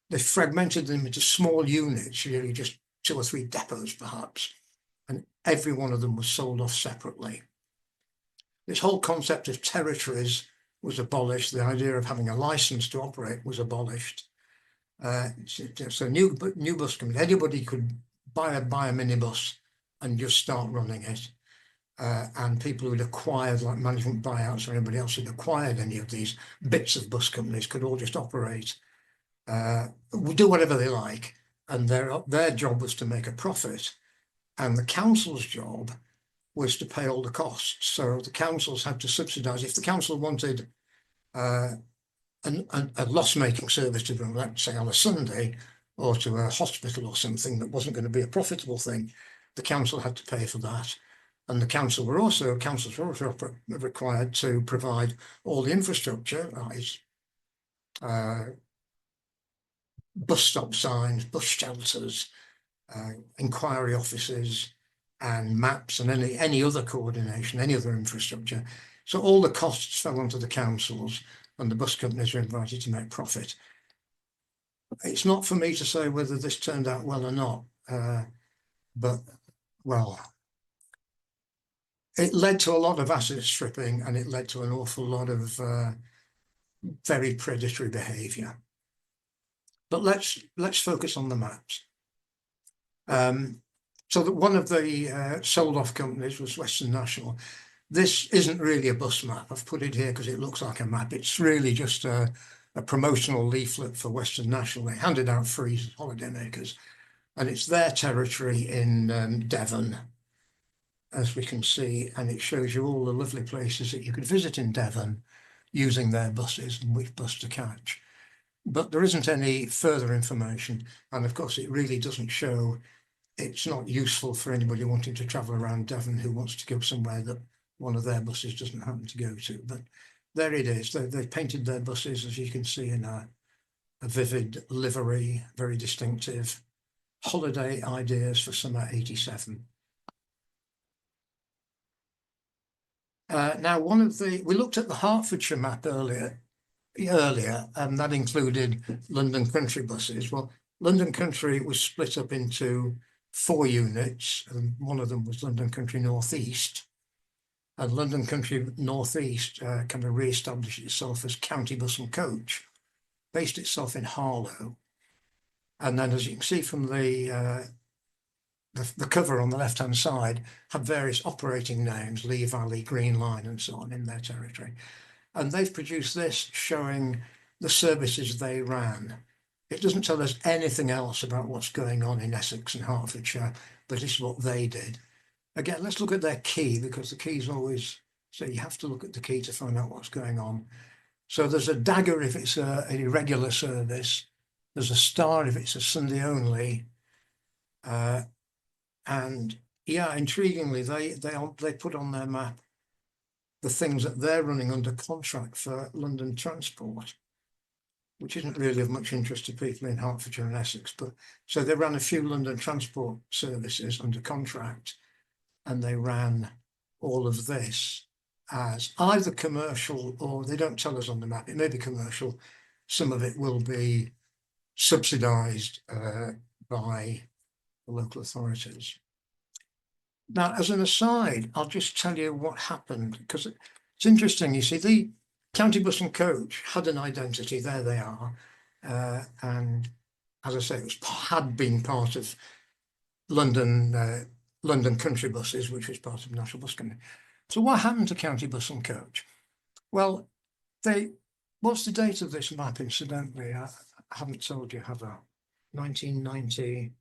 they fragmented them into small units, really just 2 or 3 depots perhaps, and every one of them was sold off separately. This whole concept of territories was abolished. The idea of having a license to operate was abolished. So new bus company, anybody could buy a minibus and just start running it. And people who'd acquired, like management buyouts or anybody else who'd acquired any of these bits of bus companies, could all just operate, do whatever they like, and their job was to make a profit, and the council's job was to pay all the costs. So the councils had to subsidise. If the council wanted a loss-making service to run, let's say on a Sunday, or to a hospital or something that wasn't going to be a profitable thing, the council had to pay for that. And the councils were also required to provide all the infrastructure, bus stop signs, bus shelters, inquiry offices, and maps, and any other coordination, any other infrastructure. So all the costs fell onto the councils, and the bus companies were invited to make profit. It's not for me to say whether this turned out well or not, but, well, it led to a lot of asset stripping, and it led to an awful lot of very predatory behaviour. But let's focus on the maps. So that one of the sold off companies was Western National. This isn't really a bus map. I've put it here because it looks like a map. It's really just a promotional leaflet for Western National. They handed out free as holidaymakers, and it's their territory in Devon, as we can see, and it shows you all the lovely places that you could visit in Devon using their buses and which bus to catch. But there isn't any further information, and of course it really doesn't show. It's not useful for anybody wanting to travel around Devon who wants to go somewhere that one of their buses doesn't happen to go to. But there it is. They've painted their buses, as you can see, in a vivid livery, very distinctive. Holiday ideas for summer '87. Now, we looked at the Hertfordshire map earlier, and that included London Country buses. Well, London Country was split up into 4 units, and one of them was London Country North East. And London Country North East kind of re-established itself as County Bus and Coach, based itself in Harlow. And then, as you can see from the cover on the left-hand side, had various operating names, Lee Valley, Green Line, and so on in their territory. And they've produced this showing the services they ran. It doesn't tell us anything else about what's going on in Essex and Hertfordshire, but it's what they did. Again, let's look at their key, because the key's always, so you have to look at the key to find out what's going on. So there's a dagger if it's an irregular service. There's a star if it's a Sunday only. And yeah, intriguingly, they put on their map the things that they're running under contract for London Transport, which isn't really of much interest to people in Hertfordshire and Essex. But so they ran a few London Transport services under contract, and they ran all of this as either commercial, or they don't tell us on the map, it may be commercial. Some of it will be subsidised by the local authorities. Now, as an aside, I'll just tell you what happened, because it's interesting. You see, the county bus and coach had an identity. There they are. And as I say, it had been part of London country buses, which was part of National Bus Company. So what happened to county bus and coach? Well, what's the date of this map, incidentally? I haven't told you, have I? 1990.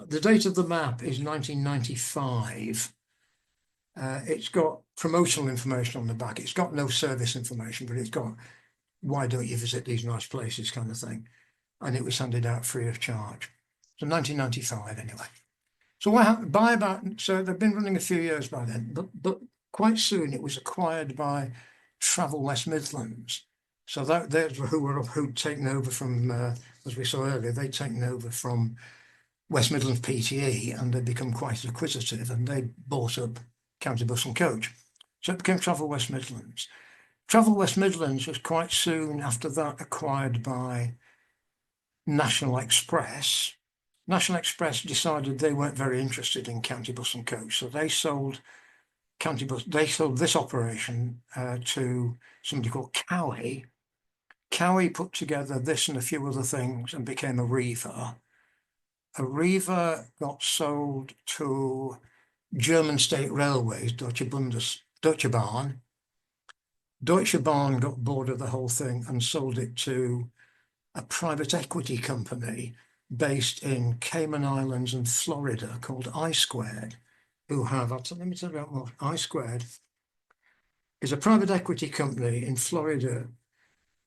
The date of the map is 1995. It's got promotional information on the back. It's got no service information, but it's got why don't you visit these nice places kind of thing. And it was handed out free of charge. So 1995 anyway. So what happened so they've been running a few years by then, but quite soon it was acquired by Travel West Midlands. So there's who'd taken over from, as we saw earlier, they'd taken over from West Midlands PTE, and they'd become quite acquisitive, and they bought up County Bus and Coach. So it became Travel West Midlands. Travel West Midlands was quite soon after that acquired by National Express. National Express decided they weren't very interested in County Bus and Coach, so they sold this operation to somebody called Cowie. Cowie put together this and a few other things and became Arriva. Arriva got sold to German State Railways, Deutsche Bahn. Deutsche Bahn got bored of the whole thing and sold it to a private equity company based in Cayman Islands and Florida called I-Squared, who have, let me tell you about more. I-Squared is a private equity company in Florida,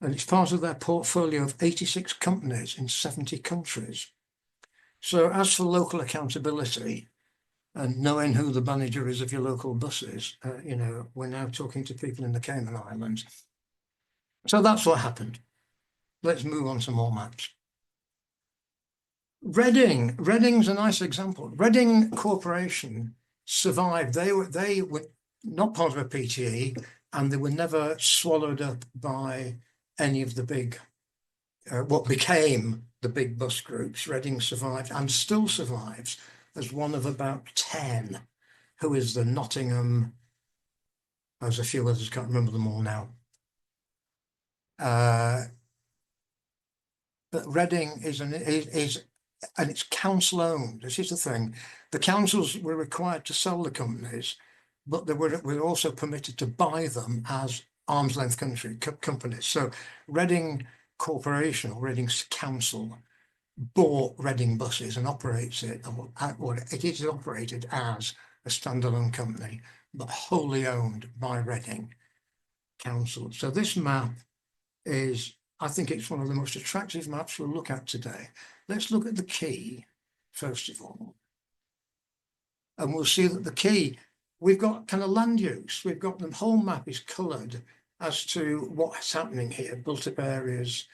and it's part of their portfolio of 86 companies in 70 countries. So as for local accountability and knowing who the manager is of your local buses, we're now talking to people in the Cayman Islands. So that's what happened. Let's move on to more maps. Reading's a nice example. Reading Corporation survived. They were not part of a PTE, and they were never swallowed up by any of the big, what became the big bus groups. Reading survived and still survives as one of about 10, who is the Nottingham. There's a few others, can't remember them all now. But Reading is and it's council owned. This is the thing. The councils were required to sell the companies, but they were also permitted to buy them as arm's length companies. So Reading Corporation or Reading Council bought Reading Buses and operates it, or it is operated as a standalone company, but wholly owned by Reading Council. So this map is, I think it's one of the most attractive maps we'll look at today. Let's look at the key, first of all. And we'll see that the key, we've got kind of land use. We've got the whole map is coloured as to what's happening here. Built up areas,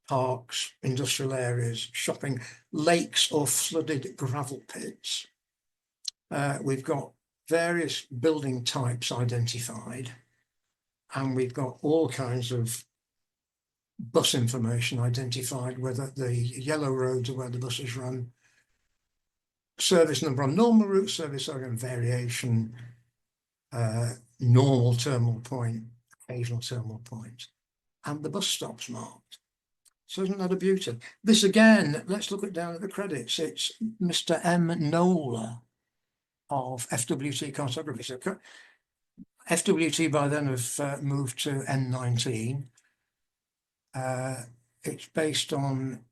parks, industrial areas, shopping, lakes or flooded gravel pits. We've got various building types identified. And we've got all kinds of bus information identified, whether the yellow roads are where the buses run, service number on normal route, service area and variation, normal terminal point, occasional terminal point, and the bus stops marked. So isn't that a beauty? This again, let's look down at the credits. It's Mr. M. Nola of FWT Cartography. So FWT by then have moved to N19. It's based on,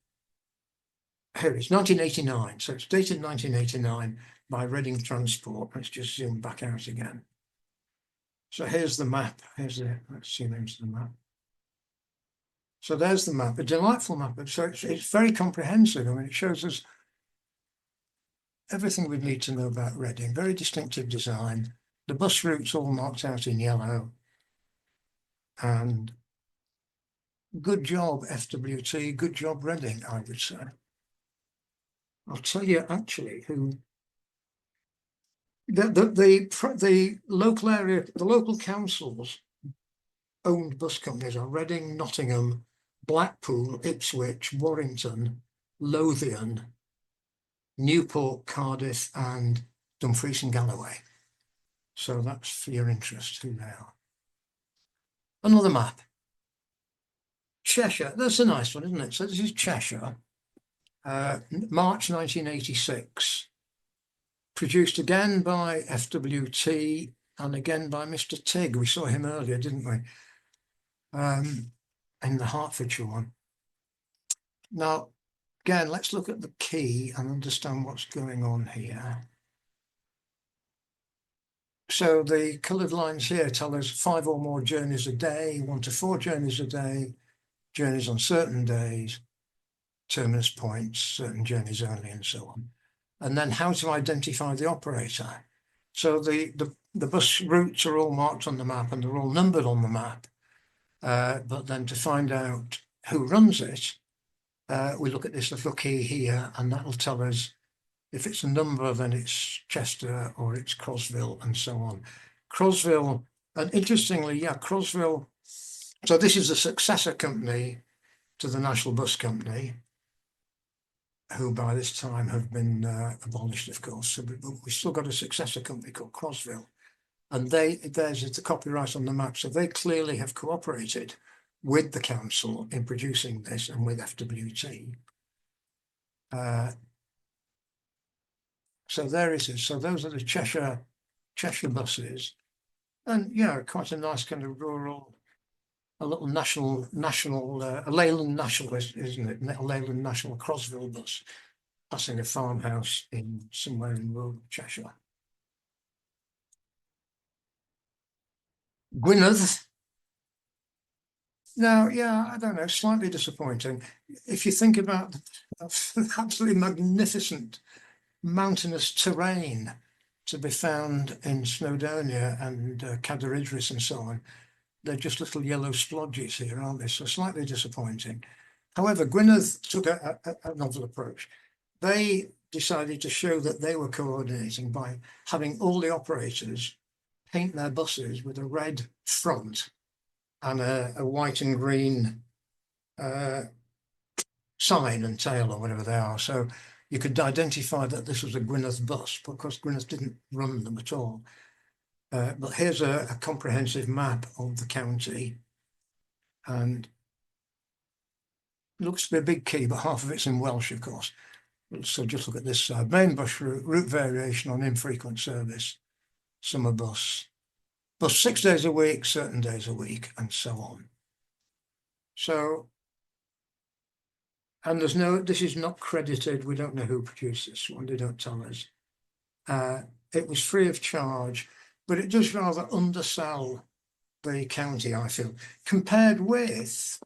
here it is, 1989. So it's dated 1989 by Reading Transport. Let's just zoom back out again. So here's the map. Let's zoom into the map. So there's the map, a delightful map. So it's very comprehensive. I mean, it shows us everything we need to know about Reading. Very distinctive design. The bus routes all marked out in yellow. And good job, FWT, good job, Reading, I would say. I'll tell you actually who the local area, the local councils owned bus companies are Reading, Nottingham, Blackpool, Ipswich, Warrington, Lothian, Newport, Cardiff, and Dumfries and Galloway. So that's for your interest, who they are. Another map. Cheshire, that's a nice one, isn't it? So this is Cheshire, March 1986. Produced again by FWT and again by Mr. Tigg. We saw him earlier, didn't we? In the Hertfordshire one. Now, again, let's look at the key and understand what's going on here. So the coloured lines here tell us 5 or more journeys a day, 1 to 4 journeys a day, journeys on certain days, terminus points, certain journeys only, and so on. And then how to identify the operator. So the bus routes are all marked on the map and they're all numbered on the map. But then to find out who runs it, we look at this little key here, and that'll tell us if it's a number, then it's Chester or it's Crosville and so on. Crosville, and interestingly, yeah, Crosville. So this is a successor company to the National Bus Company, who by this time have been abolished, of course. So we've still got a successor company called Crosville. And there's the copyright on the map. So they clearly have cooperated with the council in producing this and with FWT. So there it is. So those are the Cheshire buses. And yeah, quite a nice kind of rural, a little national, a Leyland nationalist, isn't it? A Leyland National Crosville bus passing a farmhouse in somewhere in rural Cheshire. Gwynedd. Now, yeah, I don't know, slightly disappointing. If you think about the absolutely magnificent mountainous terrain to be found in Snowdonia and Cadair Idris and so on, they're just little yellow splodges here, aren't they? So slightly disappointing. However, Gwynedd took a novel approach. They decided to show that they were coordinating by having all the operators paint their buses with a red front and a white and green sign and tail or whatever they are. So you could identify that this was a Gwynedd bus, but of course Gwynedd didn't run them at all. But here's a comprehensive map of the county, and it looks to be a big key, but half of it's in Welsh, of course. So just look at this side. Main bus route variation on infrequent service, summer bus 6 days a week, certain days a week, and so on. So, and this is not credited. We don't know who produced this one. They don't tell us. It was free of charge, but it does rather undersell the county, I feel, compared with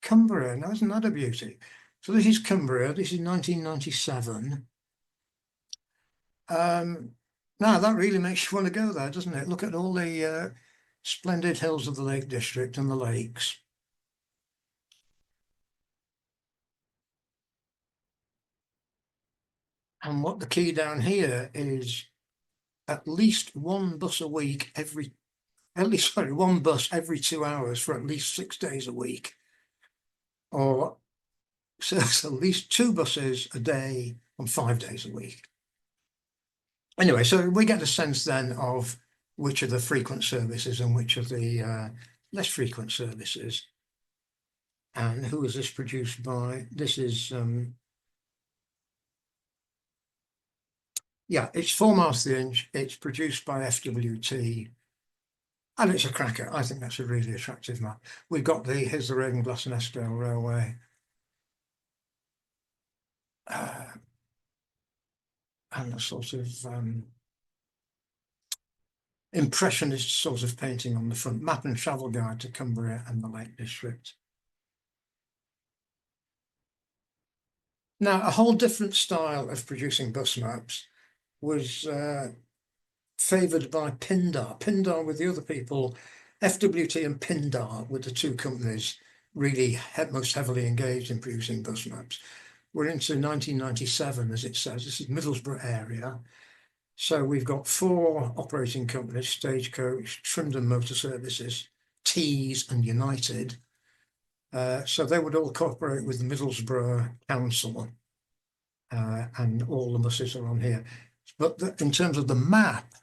Cumbria. Now, isn't that a beauty? So this is Cumbria. This is 1997. Now, that really makes you want to go there, doesn't it? Look at all the splendid hills of the Lake District and the lakes. And what the key down here is at least one bus a week one bus every 2 hours for at least 6 days a week. Or so it's at least 2 buses a day on 5 days a week. Anyway, so we get a sense then of which are the frequent services and which are the less frequent services. And who is this produced by? This is, yeah, it's 4 miles to the inch. It's produced by FWT. And it's a cracker. I think that's a really attractive map. We've got here's the Ravenglass and Eskdale Railway. And a sort of impressionist sort of painting on the front. Map and travel guide to Cumbria and the Lake District. Now, a whole different style of producing bus maps was favoured by Pindar. Pindar with the other people, FWT and Pindar were the 2 companies really most heavily engaged in producing bus maps. We're into 1997, as it says. This is Middlesbrough area. So we've got 4 operating companies: Stagecoach, Trindon Motor Services, Tees and United. So they would all cooperate with the Middlesbrough Council and all the buses are on here. But in terms of the map,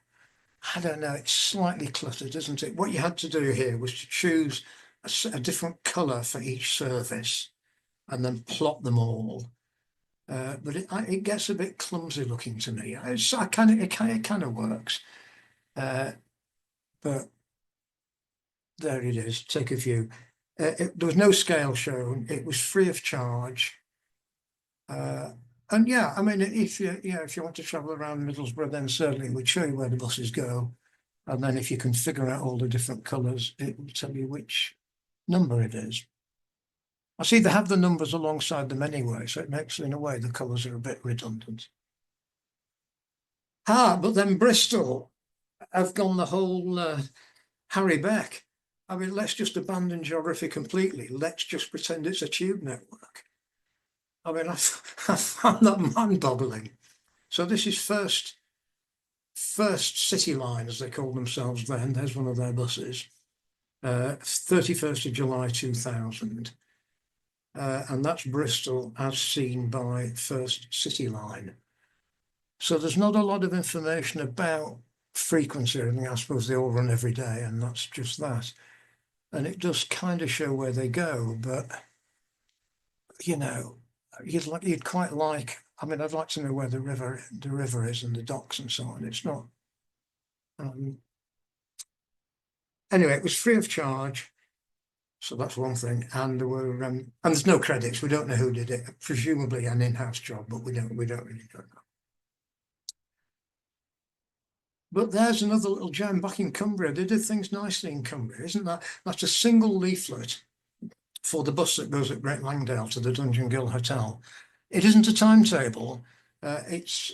I don't know, it's slightly cluttered, isn't it? What you had to do here was to choose a different colour for each service and then plot them all. But it gets a bit clumsy looking to me. It kind of works. But there it is, take a view. There was no scale shown, it was free of charge. And yeah, I mean, if you want to travel around Middlesbrough, then certainly it would show you where the buses go. And then if you can figure out all the different colours, it will tell you which number it is. I see they have the numbers alongside them anyway, so it makes, in a way, the colours are a bit redundant. But then Bristol have gone the whole Harry Beck. I mean, let's just abandon geography completely. Let's just pretend it's a tube network. I mean, I found that mind-boggling. So this is first City Line, as they called themselves then. There's one of their buses. 31st of July 2000. And that's Bristol as seen by First City Line. So there's not a lot of information about frequency or anything. I suppose they all run every day, and that's just that. And it does kind of show where they go, but you know, you'd quite like. I mean, I'd like to know where the river is and the docks and so on. It's not. Anyway, it was free of charge, so that's one thing. And there were and there's no credits. We don't know who did it. Presumably an in-house job, but we don't really know. But there's another little gem back in Cumbria. They did things nicely in Cumbria, isn't that? That's a single leaflet for the bus that goes at Great Langdale to the Dungeon Gill Hotel. It isn't a timetable. It's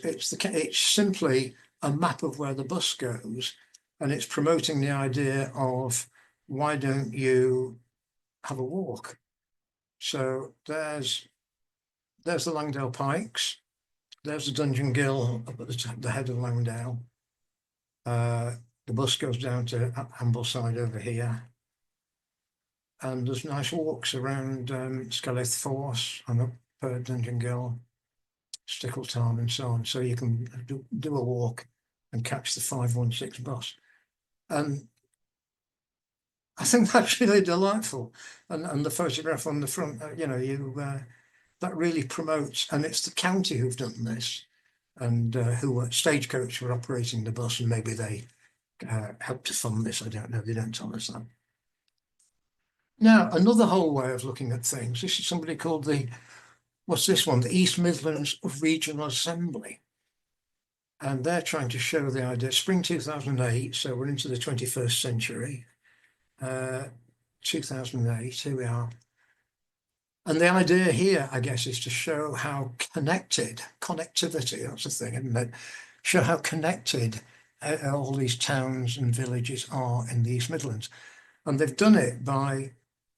simply a map of where the bus goes, and it's promoting the idea of why don't you have a walk? So there's the Langdale Pikes. There's the Dungeon Gill up at the head of Langdale. The bus goes down to Ambleside over here. And there's nice walks around Skeleth Force and up Dungeon Gill, Stickleton and so on. So you can do a walk and catch the 516 bus. And I think that's really delightful. And the photograph on the front, that really promotes, and it's the county who've done this, and Stagecoach were operating the bus, and maybe they helped to fund this. I don't know. They don't tell us that. Now, another whole way of looking at things. This is somebody called the East Midlands Regional Assembly. And they're trying to show the idea, spring 2008, so we're into the 21st century. 2008, here we are. And the idea here, I guess, is to show how connectivity, that's the thing, isn't it? Show how connected all these towns and villages are in the East Midlands. And they've done it by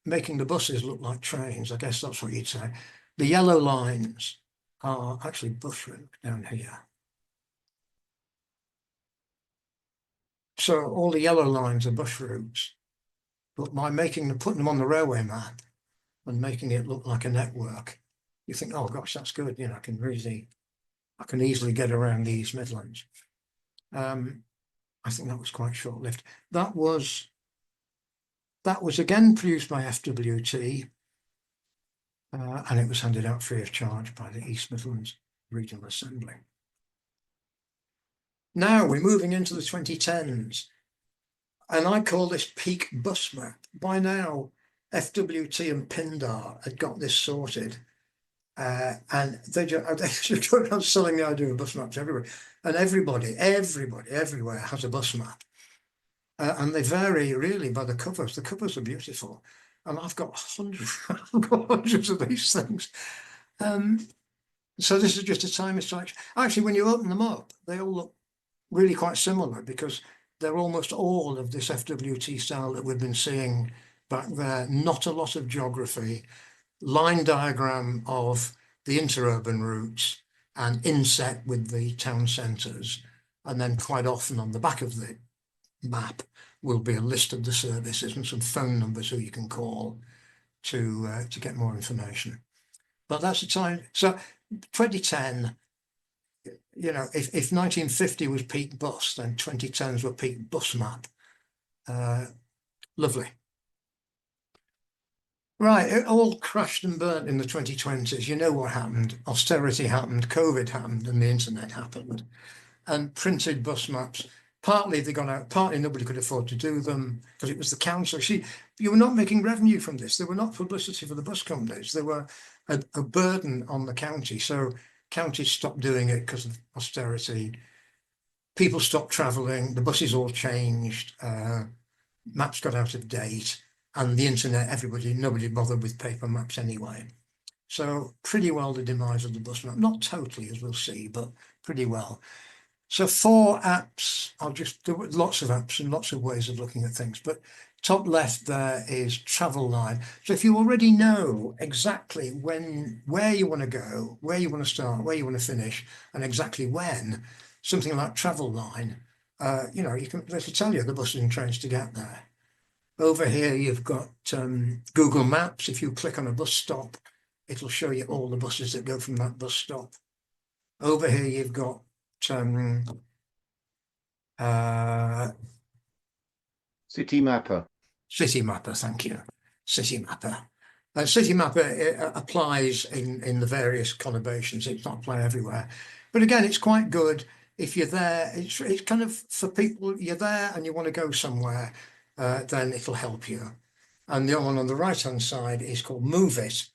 making the buses look like trains. I guess that's what you'd say. The yellow lines are actually bus routes down here. So all the yellow lines are bus routes, but by putting them on the railway map and making it look like a network, you think, oh gosh, that's good. You know, I can easily get around the East Midlands. I think that was quite short-lived. That was again produced by FWT, and it was handed out free of charge by the East Midlands Regional Assembly. Now we're moving into the 2010s, and I call this peak bus map. By now, FWT and Pindar had got this sorted, and they just go around selling the idea of bus maps everywhere. And everybody everywhere has a bus map. And they vary really by the covers. The covers are beautiful. And I've got hundreds of these things. So this is just a time selection. Actually, when you open them up, they all look really quite similar because they're almost all of this FWT style that we've been seeing back there. Not a lot of geography, line diagram of the interurban routes and inset with the town centres. And then quite often on the back of the map will be a list of the services and some phone numbers who you can call to get more information. But that's the time. So 2010, you know, if 1950 was peak bus, then 2010s were peak bus map. Lovely. Right, it all crashed and burnt in the 2020s. You know what happened? Austerity happened, COVID happened, and the internet happened. And printed bus maps, partly they gone out, partly nobody could afford to do them because it was the council. See, you were not making revenue from this. They were not publicity for the bus companies. They were a burden on the county. So counties stopped doing it because of austerity. People stopped travelling. The buses all changed. Maps got out of date, and the internet. Nobody bothered with paper maps anyway. So pretty well the demise of the bus map. Not totally, as we'll see, but pretty well. So 4 apps. There were lots of apps and lots of ways of looking at things, but top left there is travel line. So if you already know exactly where you want to go, where you want to start, where you want to finish, and exactly when, something like travel line, you know, it'll tell you the buses and trains to get there. Over here, you've got Google Maps. If you click on a bus stop, it'll show you all the buses that go from that bus stop. Over here, you've got City Mapper. City Mapper, thank you. City Mapper. City Mapper applies in the various conurbations. It's not apply everywhere. But again, it's quite good if you're there. It's kind of for people, you're there and you want to go somewhere, then it'll help you. And the other one on the right-hand side is called Move It.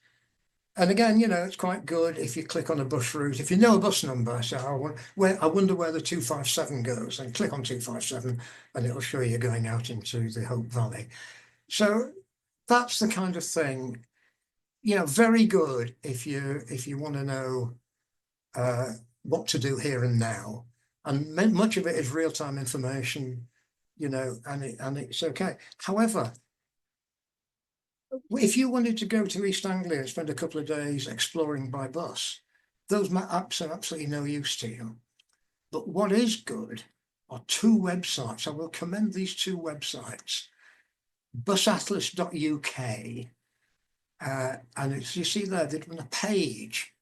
And again, you know, it's quite good if you click on a bus route. If you know a bus number, so I wonder where the 257 goes, and click on 257 and it'll show you going out into the Hope Valley. So that's the kind of thing, you know, very good if you want to know what to do here and now. And much of it is real-time information, you know, and it's okay. However, if you wanted to go to East Anglia and spend a couple of days exploring by bus, those apps are absolutely no use to you. But what is good are 2 websites. I will commend these 2 websites. busatlas.uk, and you see there, they've done a page,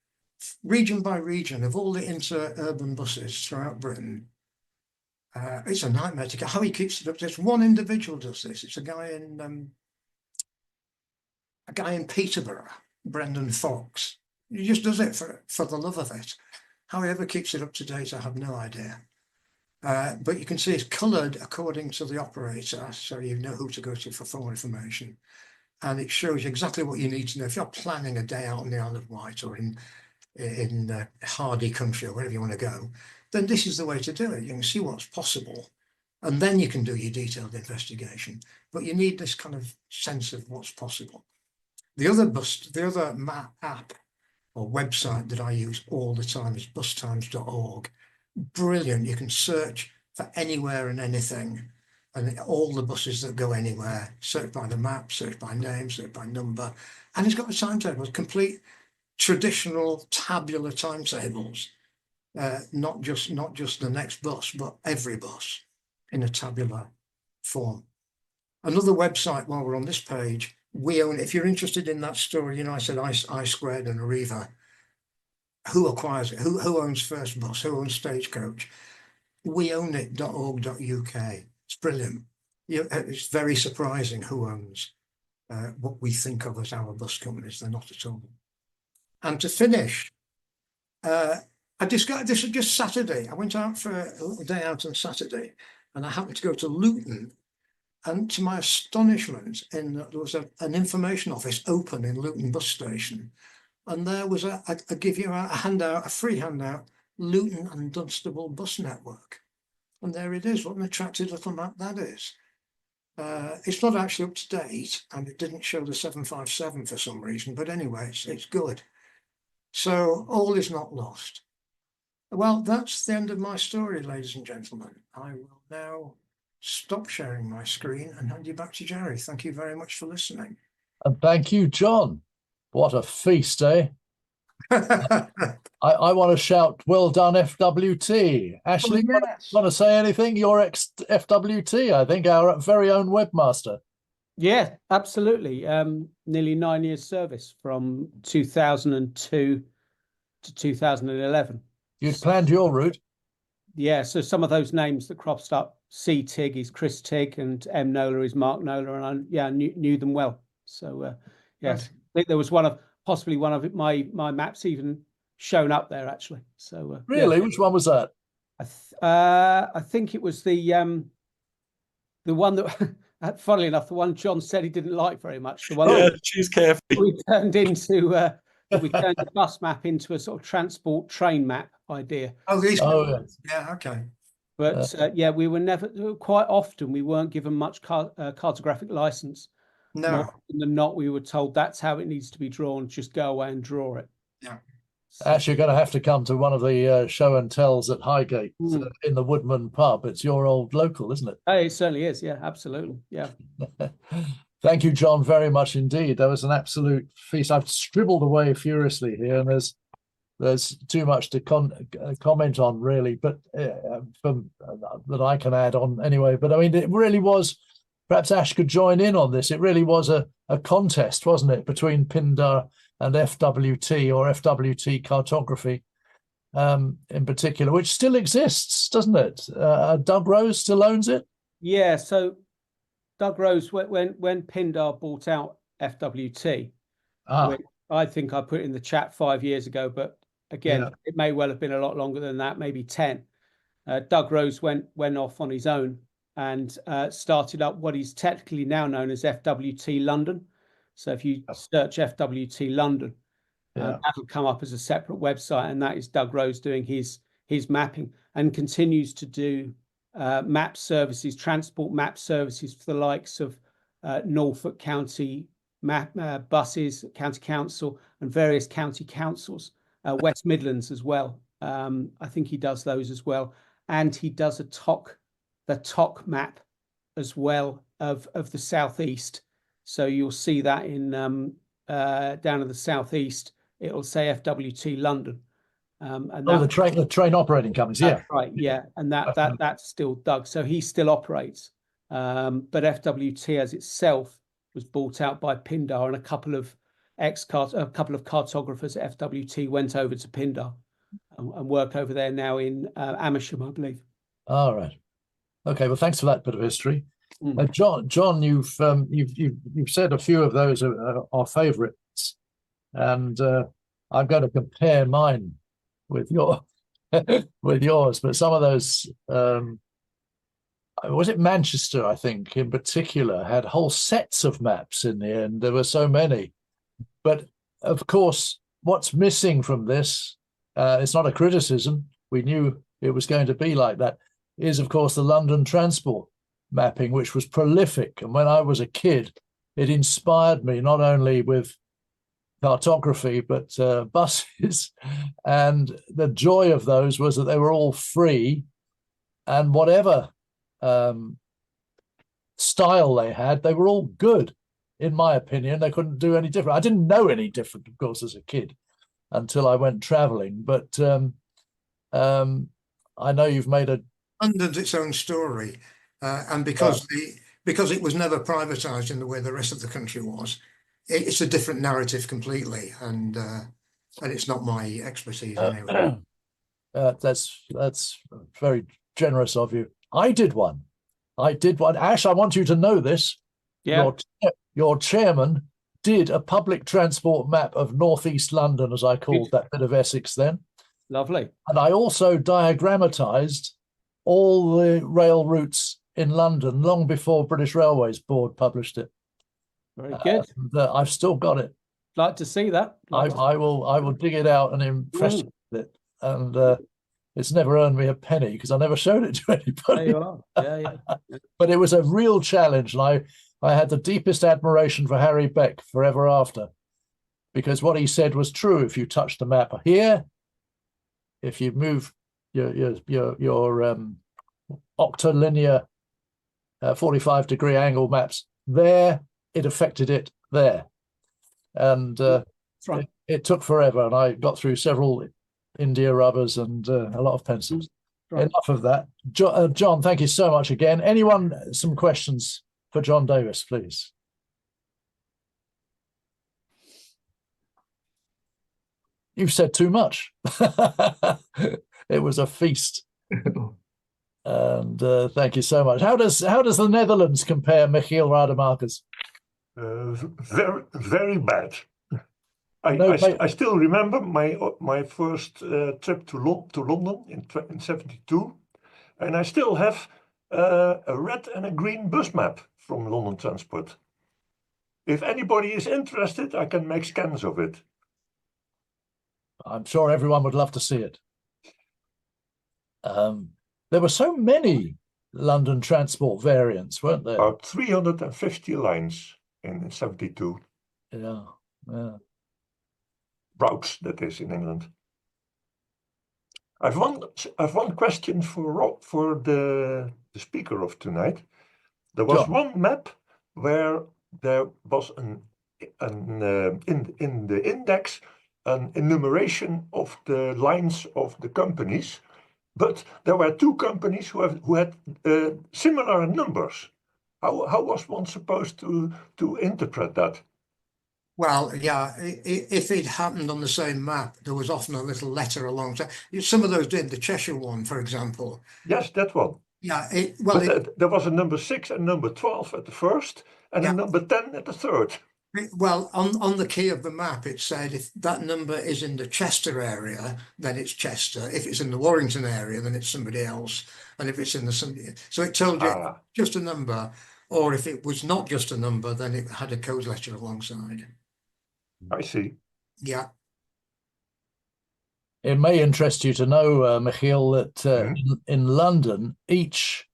region by region, of all the interurban buses throughout Britain. It's a nightmare to get. How he keeps it up. There's one individual does this. It's a guy in Peterborough, Brendan Fox. He just does it for the love of it. How he ever keeps it up to date, I have no idea. But you can see it's coloured according to the operator, so you know who to go to for more information. And it shows you exactly what you need to know. If you're planning a day out on the Isle of Wight or in Hardy country or wherever you want to go, then this is the way to do it. You can see what's possible, and then you can do your detailed investigation. But you need this kind of sense of what's possible. The other map app or website that I use all the time is bustimes.org. Brilliant. You can search for anywhere and anything, and all the buses that go anywhere. Search by the map, search by name, search by number, and it's got the timetables, complete traditional tabular timetables. Not just the next bus, but every bus in a tabular form. Another website, while we're on this page, we own. If you're interested in that story, you know, I said I Squared and Arriva. Who acquires it? Who owns First Bus? Who owns Stagecoach? We own it.org.uk. It's brilliant. It's very surprising who owns what we think of as our bus companies. They're not at all. And to finish, I discovered this was just Saturday. I went out for a little day out on Saturday, and I happened to go to Luton. And to my astonishment, there was an information office open in Luton bus station, and there was a give you a handout, a free handout, Luton and Dunstable bus network, and there it is. What an attractive little map that is. It's not actually up to date, and it didn't show the 757 for some reason, but anyway, it's good. So all is not lost. Well, that's the end of my story, ladies and gentlemen. I will now stop sharing my screen and hand you back to Jerry. Thank you very much for listening. And thank you, John. What a feast, eh? I want to shout, well done, FWT. Ashley, Oh, yes. want to say anything? You're ex-FWT, I think, our very own webmaster. Yeah, absolutely. Nearly 9 years service from 2002 to 2011. You'd planned your route. Yeah, so some of those names that cropped up, C. Tig is Chris Tig, and M. Nola is Mark Nola, and I knew them well. So yes, I think there was possibly one of my maps even shown up there actually. So Really, yeah. which one was that? I think it was the one that, funnily enough, the one John said he didn't like very much. The one choose carefully. we turned into we turned the bus map into a sort of transport train map idea. Oh, these. Oh, yes. Yeah. Okay. But yeah, we were never, quite often we weren't given much cartographic license. No. More often than not, we were told that's how it needs to be drawn. Just go away and draw it. Yeah. Ash, you're going to have to come to one of the show and tells at Highgate in the Woodman pub. It's your old local, isn't it? Oh, it certainly is. Yeah, absolutely. Yeah. Thank you, John, very much indeed. That was an absolute feast. I've scribbled away furiously here, and there's too much to comment on, really, but that I can add on anyway. But I mean, it really was. Perhaps Ash could join in on this. It really was a contest, wasn't it, between Pindar and FWT or FWT cartography in particular, which still exists, doesn't it? Doug Rose still owns it. Yeah. So Doug Rose, when Pindar bought out FWT, I think I put it in the chat 5 years ago, but again, it may well have been a lot longer than that, maybe 10. Doug Rose went off on his own and started up what is technically now known as FWT London. So if you search FWT London, that'll come up as a separate website, and that is Doug Rose doing his mapping, and continues to do map services, transport map services for the likes of Norfolk County buses, County Council, and various county councils, West Midlands as well. I think he does those as well, and he does the TOC map as well of the southeast. So you'll see that in down in the southeast, it'll say FWT London. And the train operating companies, that's right, yeah, and that's still Doug. So he still operates, but FWT as itself was bought out by Pindar, and a couple of cartographers at FWT went over to Pindar and work over there now in Amersham, I believe. All right. Okay. Well, thanks for that bit of history, John. You've said a few of those are our favourites, and I'm going to compare mine with yours. But some of those, was it Manchester? I think in particular had whole sets of maps in the end. There were so many. But of course, what's missing from this, it's not a criticism, we knew it was going to be like that, is of course the London transport mapping, which was prolific. And when I was a kid, it inspired me not only with cartography, but buses. And the joy of those was that they were all free, and whatever style they had, they were all good. In my opinion, they couldn't do any different. I didn't know any different, of course, as a kid until I went traveling. But I know you've made London's its own story, and because it was never privatised in the way the rest of the country was, it's a different narrative completely, and it's not my expertise anyway. That's very generous of you. I did one. Ash, I want you to know this. Yeah. Your chairman did a public transport map of northeast London, as I called that bit of Essex then. Lovely. And I also diagrammatized all the rail routes in London long before British Railways Board published it. Very good. I've still got it. Like to see that. I will dig it out and impress you with it. And it's never earned me a penny because I never showed it to anybody. There you are. Yeah. But it was a real challenge, and I had the deepest admiration for Harry Beck forever after, because what he said was true. If you touch the map here, if you move your octilinear 45-degree angle maps there, it affected it there. And right. it took forever, and I got through several India rubbers and a lot of pencils. Right. Enough of that. John, thank you so much again. Anyone, some questions for John Davis, please? You've said too much. It was a feast. And thank you so much. How does the Netherlands compare, Michiel Rademakers? Very, very bad. No, I still remember my first trip to London in 72, and I still have a red and a green bus map from London Transport. If anybody is interested, I can make scans of it. I'm sure everyone would love to see it. There were so many London Transport variants, weren't there? About 350 lines in 72. Yeah, yeah. Routes, that is, in England. I've one question for the speaker of tonight. There was one map where there was in the index an enumeration of the lines of the companies, but there were two companies who had similar numbers. How was one supposed to interpret that? Well, yeah, if it happened on the same map, there was often a little letter alongside. Some of those did, the Cheshire one, for example. Yes, that one. Yeah, there was a number 6 and number 12 at the first, and a number 10 at the third. Well, on the key of the map, it said if that number is in the Chester area, then it's Chester. If it's in the Warrington area, then it's somebody else. And if it's in the so it told you just a number, or if it was not just a number, then it had a code letter alongside. I see. Yeah. It may interest you to know, Michiel, that in London, each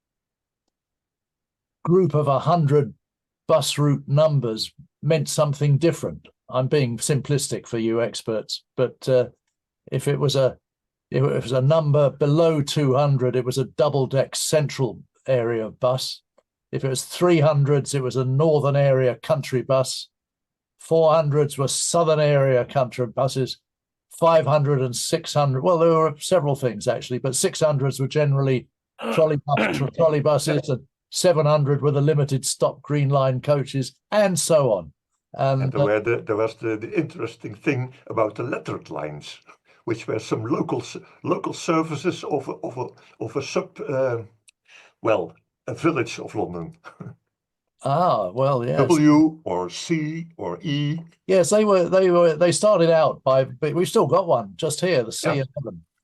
group of 100 bus route numbers meant something different. I'm being simplistic for you experts, but if it was a number below 200, it was a double-deck central area bus. If it was 300s, it was a northern area country bus. 400s were southern area country buses. 500 and 600, well, there were several things actually, but 600s were generally trolley buses, and 700 were the limited stop green line coaches, and so on. And there was the interesting thing about the lettered lines, which were some local services of a village of London. Ah, well, yes. W or C or E. Yes, they started out but we've still got one just here, the C11.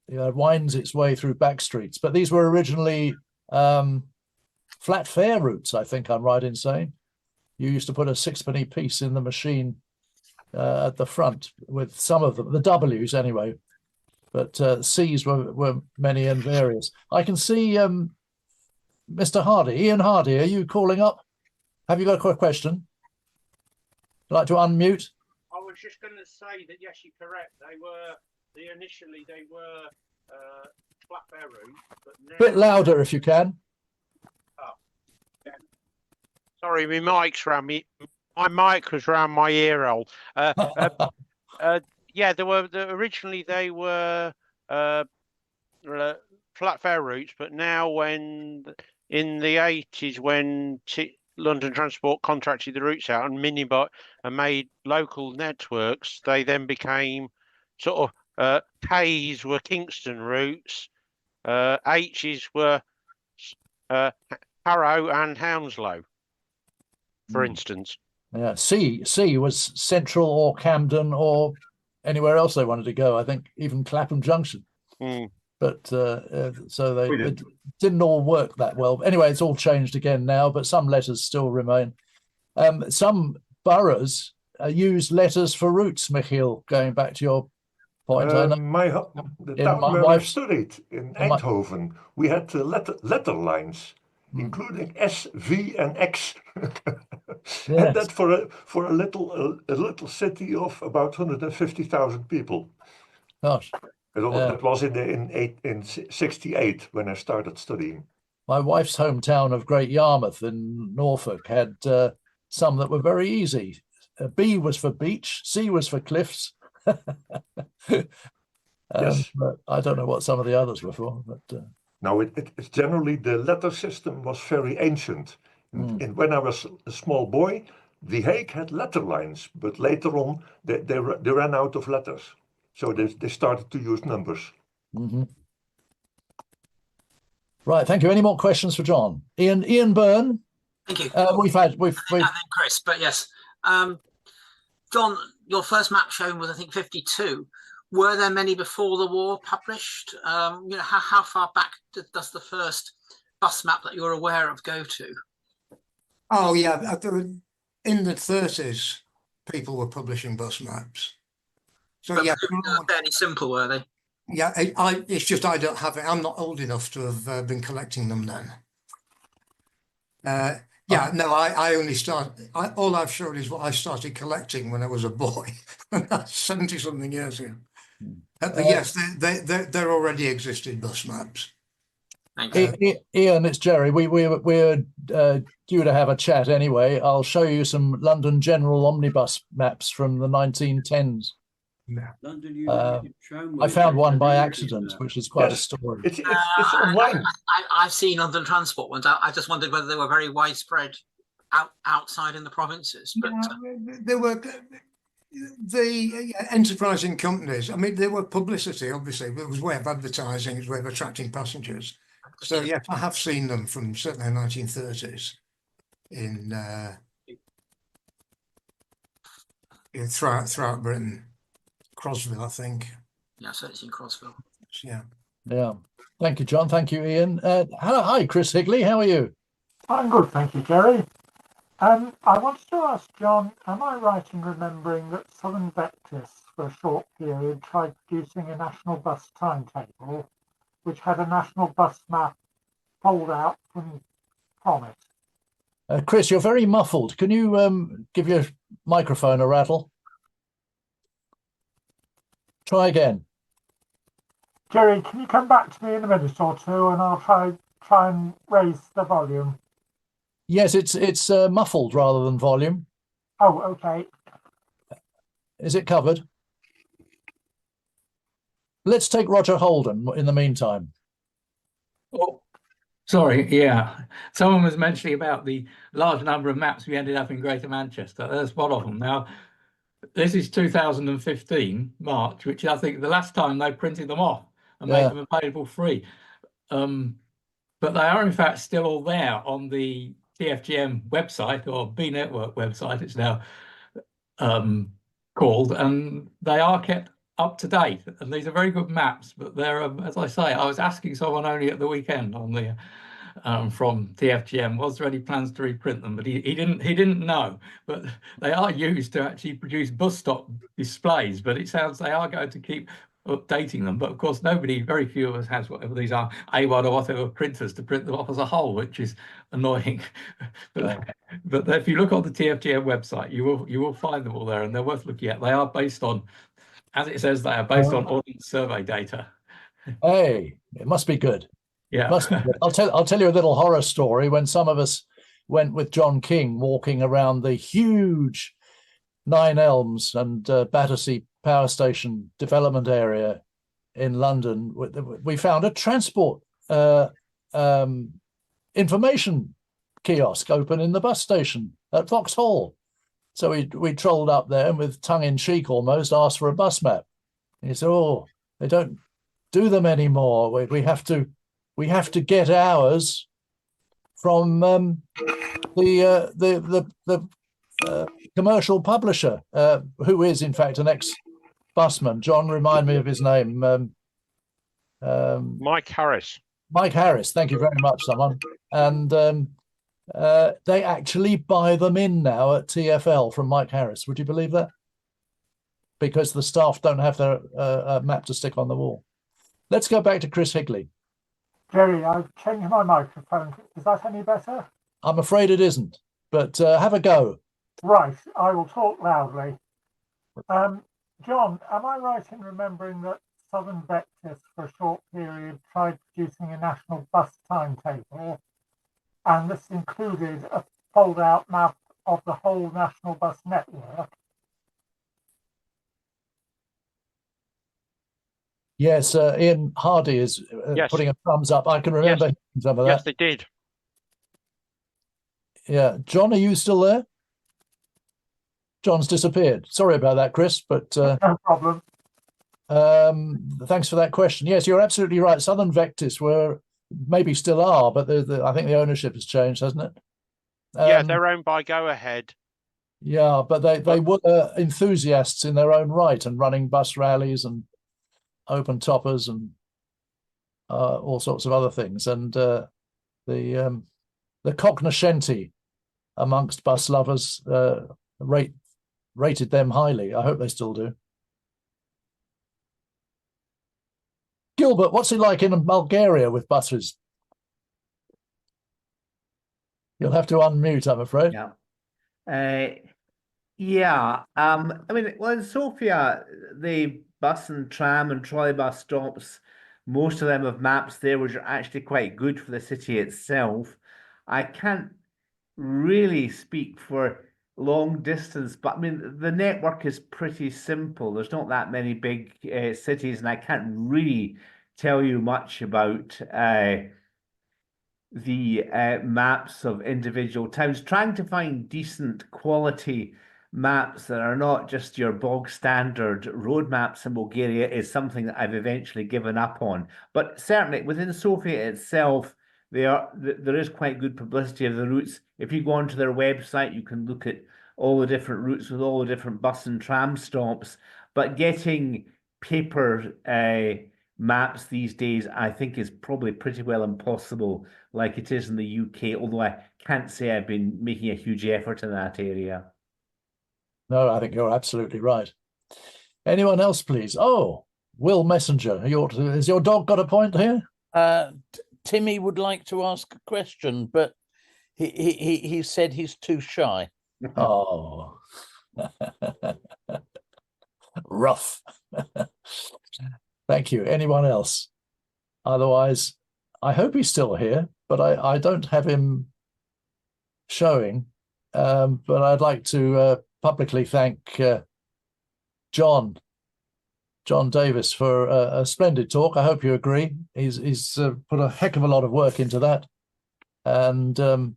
It winds its way through back streets, but these were originally flat fare routes, I think I'm right in saying. You used to put a sixpenny piece in the machine at the front with some of them, the W's anyway, but C's were many and various. I can see Mr. Hardy, Ian Hardy, are you calling up? Have you got a quick question? Like to unmute? I was just going to say that yes, you're correct. Initially they were flat fare routes, but now... Bit louder if you can. Oh, yeah. Sorry, my mic's round me. My mic was round my ear hole. Yeah, originally they were flat fare routes, but now in the 80s when London Transport contracted the routes out and Minibot and made local networks, they then became sort of K's were Kingston routes, H's were Harrow and Hounslow, for instance. Yeah, C was Central or Camden or anywhere else they wanted to go. I think even Clapham Junction. But so it didn't all work that well. Anyway, it's all changed again now, but some letters still remain. Some boroughs use letters for routes, Michiel, going back to your point. I know. The town where I studied in Eindhoven, we had letter lines, including S, V, and X. Yes. And that for a little city of about 150,000 people. Gosh. That was in 68 when I started studying. My wife's hometown of Great Yarmouth in Norfolk had some that were very easy. B was for beach, C was for cliffs. Yes. I don't know what some of the others were for. But no, it's generally the letter system was very ancient. And when I was a small boy, The Hague had letter lines, but later on they ran out of letters. So they started to use numbers. Mm-hmm. Right, thank you. Any more questions for John? Ian Byrne. Thank you. We've I think Chris, but yes. John, your first map shown was, I think, 52. Were there many before the war published? How far back does the first bus map that you're aware of go to? Oh yeah, in the 30s, people were publishing bus maps. So But yeah, they were fairly simple, were they? yeah. It's just I don't have it. I'm not old enough to have been collecting them then. Yeah, no, I only all I've showed is what I started collecting when I was a boy. That's 70 something years ago. But yes, there already existed bus maps. Ian, it's Jerry. We're due to have a chat anyway. I'll show you some London General omnibus maps from the 1910s. I found one by accident, which is quite a story. It's online. I've seen London Transport ones. I just wondered whether they were very widespread outside in the provinces. But there were the enterprising companies. I mean, there were publicity, obviously, but it was a way of advertising, it was a way of attracting passengers. So yes, I have seen them from certainly the 1930s throughout Britain. Crosville, I think. Yeah, so it's in Crosville. Yeah. Yeah. Thank you, John. Thank you, Ian. Hello, hi, Chris Higley. How are you? I'm good, thank you, Jerry. I wanted to ask John, am I right in remembering that Southern Baptists for a short period tried producing a national bus timetable, which had a national bus map pulled out from it? Chris, you're very muffled. Can you give your microphone a rattle? Try again. Jerry, can you come back to me in a minute or two and I'll try and raise the volume? Yes, it's muffled rather than volume. Oh, okay. Is it covered? Let's take Roger Holden in the meantime. Oh, sorry, yeah. Someone was mentioning about the large number of maps we ended up in Greater Manchester. There's one of them. Now, this is 2015, March, which I think the last time they printed them off and made them available free. But they are in fact still all there on the TFGM website, or B Network website it's now called, and they are kept up to date. And these are very good maps, but they're, as I say, I was asking someone only at the weekend on the from TFGM, was there any plans to reprint them? But he didn't know. But they are used to actually produce bus stop displays. But it sounds they are going to keep updating them. But of course, very few of us has whatever these are, A1 or whatever printers to print them off as a whole, which is annoying. But if you look on the TFGM website, you will find them all there, and they're worth looking at. They are based on, as it says, they are based on Ordnance Survey data. Hey, it must be good. Yeah. I'll tell you a little horror story. When some of us went with John King walking around the huge Nine Elms and Battersea Power Station development area in London, we found a transport information kiosk open in the bus station at Vauxhall. So we trolled up there and, with tongue in cheek almost, asked for a bus map. And he said, "Oh, they don't do them anymore. We have to get ours from the commercial publisher, who is in fact an ex-busman." John, remind me of his name. Mike Harris. Mike Harris. Thank you very much, someone. And they actually buy them in now at TfL from Mike Harris. Would you believe that? Because the staff don't have their map to stick on the wall. Let's go back to Chris Higley. Jerry, I've changed my microphone. Is that any better? I'm afraid it isn't, but have a go. Right, I will talk loudly. John, am I right in remembering that Southern Baptists for a short period tried producing a national bus timetable, and this included a fold-out map of the whole national bus network? Yes, Ian Hardy is putting a thumbs up. I can remember some of that. Yes, they did. Yeah. John, are you still there? John's disappeared. Sorry about that, Chris, but... No problem. Thanks for that question. Yes, you're absolutely right. Southern Vectis were, maybe still are, but I think the ownership has changed, hasn't it? Yeah, they're owned by Go Ahead. Yeah, but they were enthusiasts in their own right and running bus rallies and open toppers and all sorts of other things. And the cognoscenti amongst bus lovers rated them highly. I hope they still do. Gilbert, what's it like in Bulgaria with buses? You'll have to unmute, I'm afraid. Yeah. Yeah. I mean, well, in Sofia, the bus and tram and trolleybus stops, most of them have maps there, which are actually quite good for the city itself. I can't really speak for long distance, but I mean, the network is pretty simple. There's not that many big cities, and I can't really tell you much about the maps of individual towns. Trying to find decent quality maps that are not just your bog standard road maps in Bulgaria is something that I've eventually given up on. But certainly within Sofia itself, there is quite good publicity of the routes. If you go onto their website, you can look at all the different routes with all the different bus and tram stops. But getting paper maps these days, I think, is probably pretty well impossible, like it is in the UK, although I can't say I've been making a huge effort in that area. No, I think you're absolutely right. Anyone else, please? Oh, Will Messenger. Has your dog got a point here? Timmy would like to ask a question, but he said he's too shy. Oh, rough. Thank you. Anyone else? Otherwise, I hope he's still here, but I don't have him showing. But I'd like to publicly thank John Davis for a splendid talk. I hope you agree. He's put a heck of a lot of work into that, and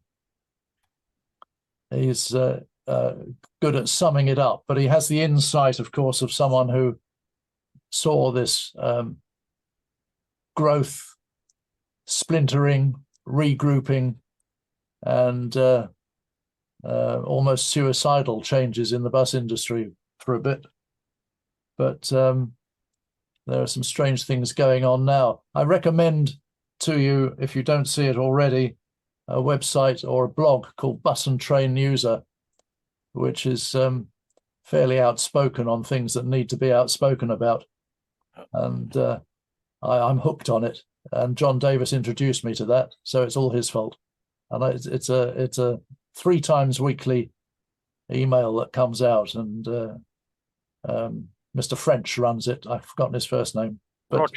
he's good at summing it up. But he has the insight, of course, of someone who saw this growth, splintering, regrouping, and almost suicidal changes in the bus industry for a bit. But there are some strange things going on now. I recommend to you, if you don't see it already, a website or a blog called Bus and Train User, which is fairly outspoken on things that need to be outspoken about. And I'm hooked on it. And John Davis introduced me to that, so it's all his fault. And it's a 3 times weekly email that comes out, and Mr. French runs it. I've forgotten his first name. But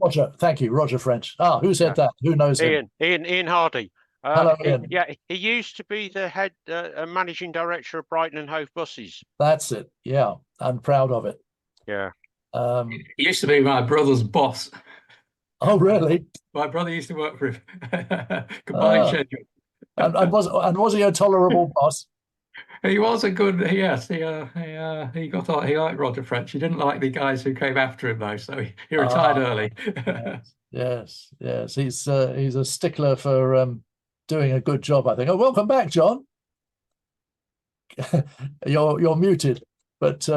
Roger, thank you, Roger French. Who said that? Who knows him? Ian Hardy. Hello, Ian. Yeah, he used to be the head managing director of Brighton and Hove Buses. That's it. Yeah, I'm proud of it. Yeah. He used to be my brother's boss. Oh, really? My brother used to work for him. Combined schedule. and was he a tolerable boss? He was a good, yes. He liked Roger French. He didn't like the guys who came after him though, so he retired early. Yes. He's a stickler for doing a good job, I think. Oh, welcome back, John. You're muted, but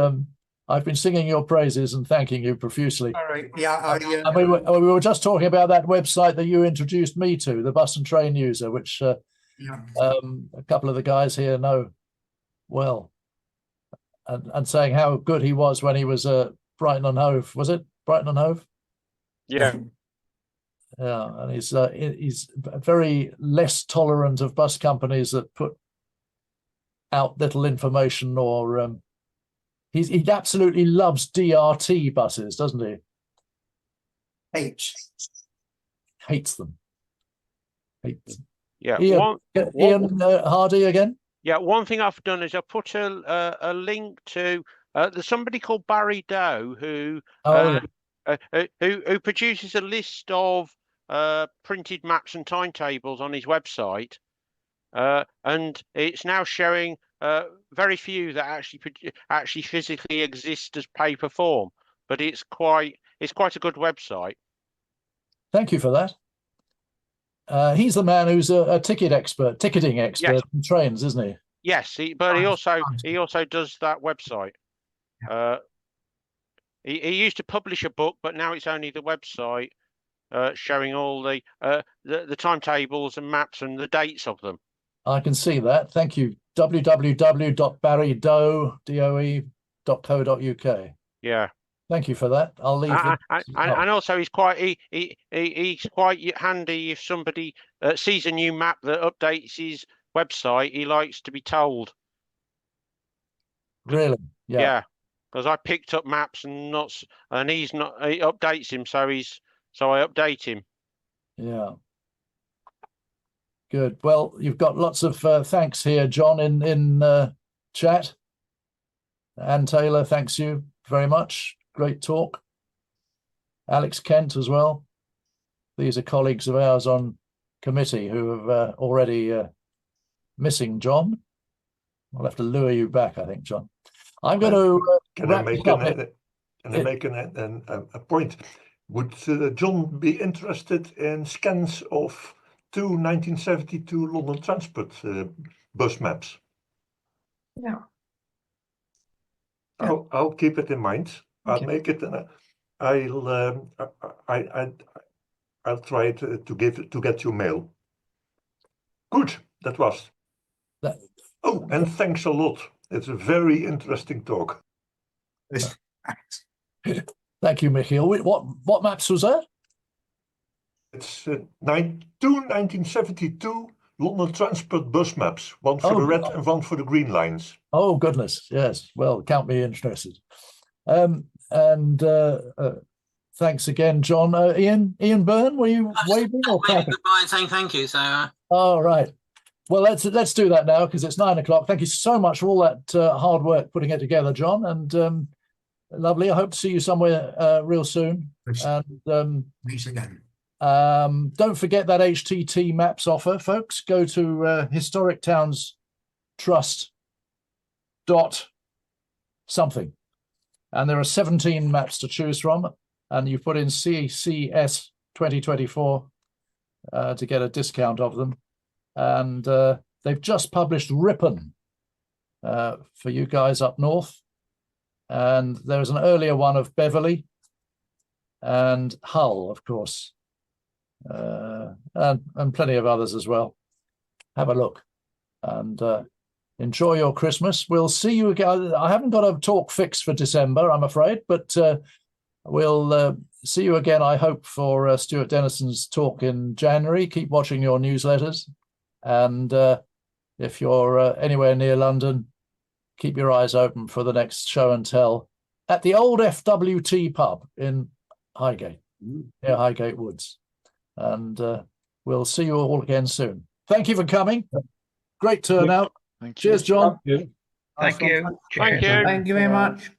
I've been singing your praises and thanking you profusely. All right. Yeah. And we were just talking about that website that you introduced me to, the Bus and Train User, which a couple of the guys here know well, and saying how good he was when he was at Brighton and Hove. Was it Brighton and Hove? Yeah. Yeah, and he's very less tolerant of bus companies that put out little information, or he absolutely loves DRT buses, doesn't he? Hates them. Yeah. Ian Hardy again. Yeah. One thing I've done is I put a link to there's somebody called Barry Doe who produces a list of printed maps and timetables on his website, and it's now showing very few that actually physically exist as paper form. but it's quite a good website. Thank you for that. He's the man who's a ticketing expert in trains, isn't he? Yes, but he also does that website. He used to publish a book, but now it's only the website showing all the timetables and maps and the dates of them. I can see that. Thank you. www.barrydoe.co.uk. Yeah. Thank you for that. I'll leave. And also, he's quite handy if somebody sees a new map that updates his website. He likes to be told. Really? Yeah. Yeah. Because I picked up maps and he's not. He updates him, so I update him. Yeah. Good. Well, you've got lots of thanks here, John, in chat. Anne Taylor, thanks you very much. Great talk. Alex Kent as well. These are colleagues of ours on committee who have already missing John. I'll have to lure you back, I think, John. I'm going to can I make a point? Would John be interested in scans of 1972 London Transport bus maps? Yeah. I'll keep it in mind. I'll make it, and I'll try to get you mail. Good, that was. Oh, and thanks a lot. It's a very interesting talk. Thank you, Michiel. What maps was that? It's 1972 London Transport bus maps. One for the red and one for the green lines. Oh, goodness. Yes. Well, count me interested. Thanks again, John. Ian Byrne, were you waving or clapping? Goodbye and saying thank you. So. All right. Well, let's do that now because it's 9 o'clock. Thank you so much for all that hard work putting it together, John. And lovely. I hope to see you somewhere real soon. And meet again. Don't forget that HTT Maps offer, folks. Go to Historic Towns Trust .something, and there are 17 maps to choose from, and you put in CCS 2024 to get a discount of them. And they've just published Ripon for you guys up north, and there's an earlier one of Beverley and Hull, of course, and plenty of others as well. Have a look and enjoy your Christmas. We'll see you again. I haven't got a talk fixed for December, I'm afraid, but we'll see you again, I hope, for Stuart Denison's talk in January. Keep watching your newsletters. And if you're anywhere near London, keep your eyes open for the next show and tell at the old FWT pub in Highgate, near Highgate Woods. And we'll see you all again soon. Thank you for coming. Great turnout. Cheers, John. Thank you. Thank you very much.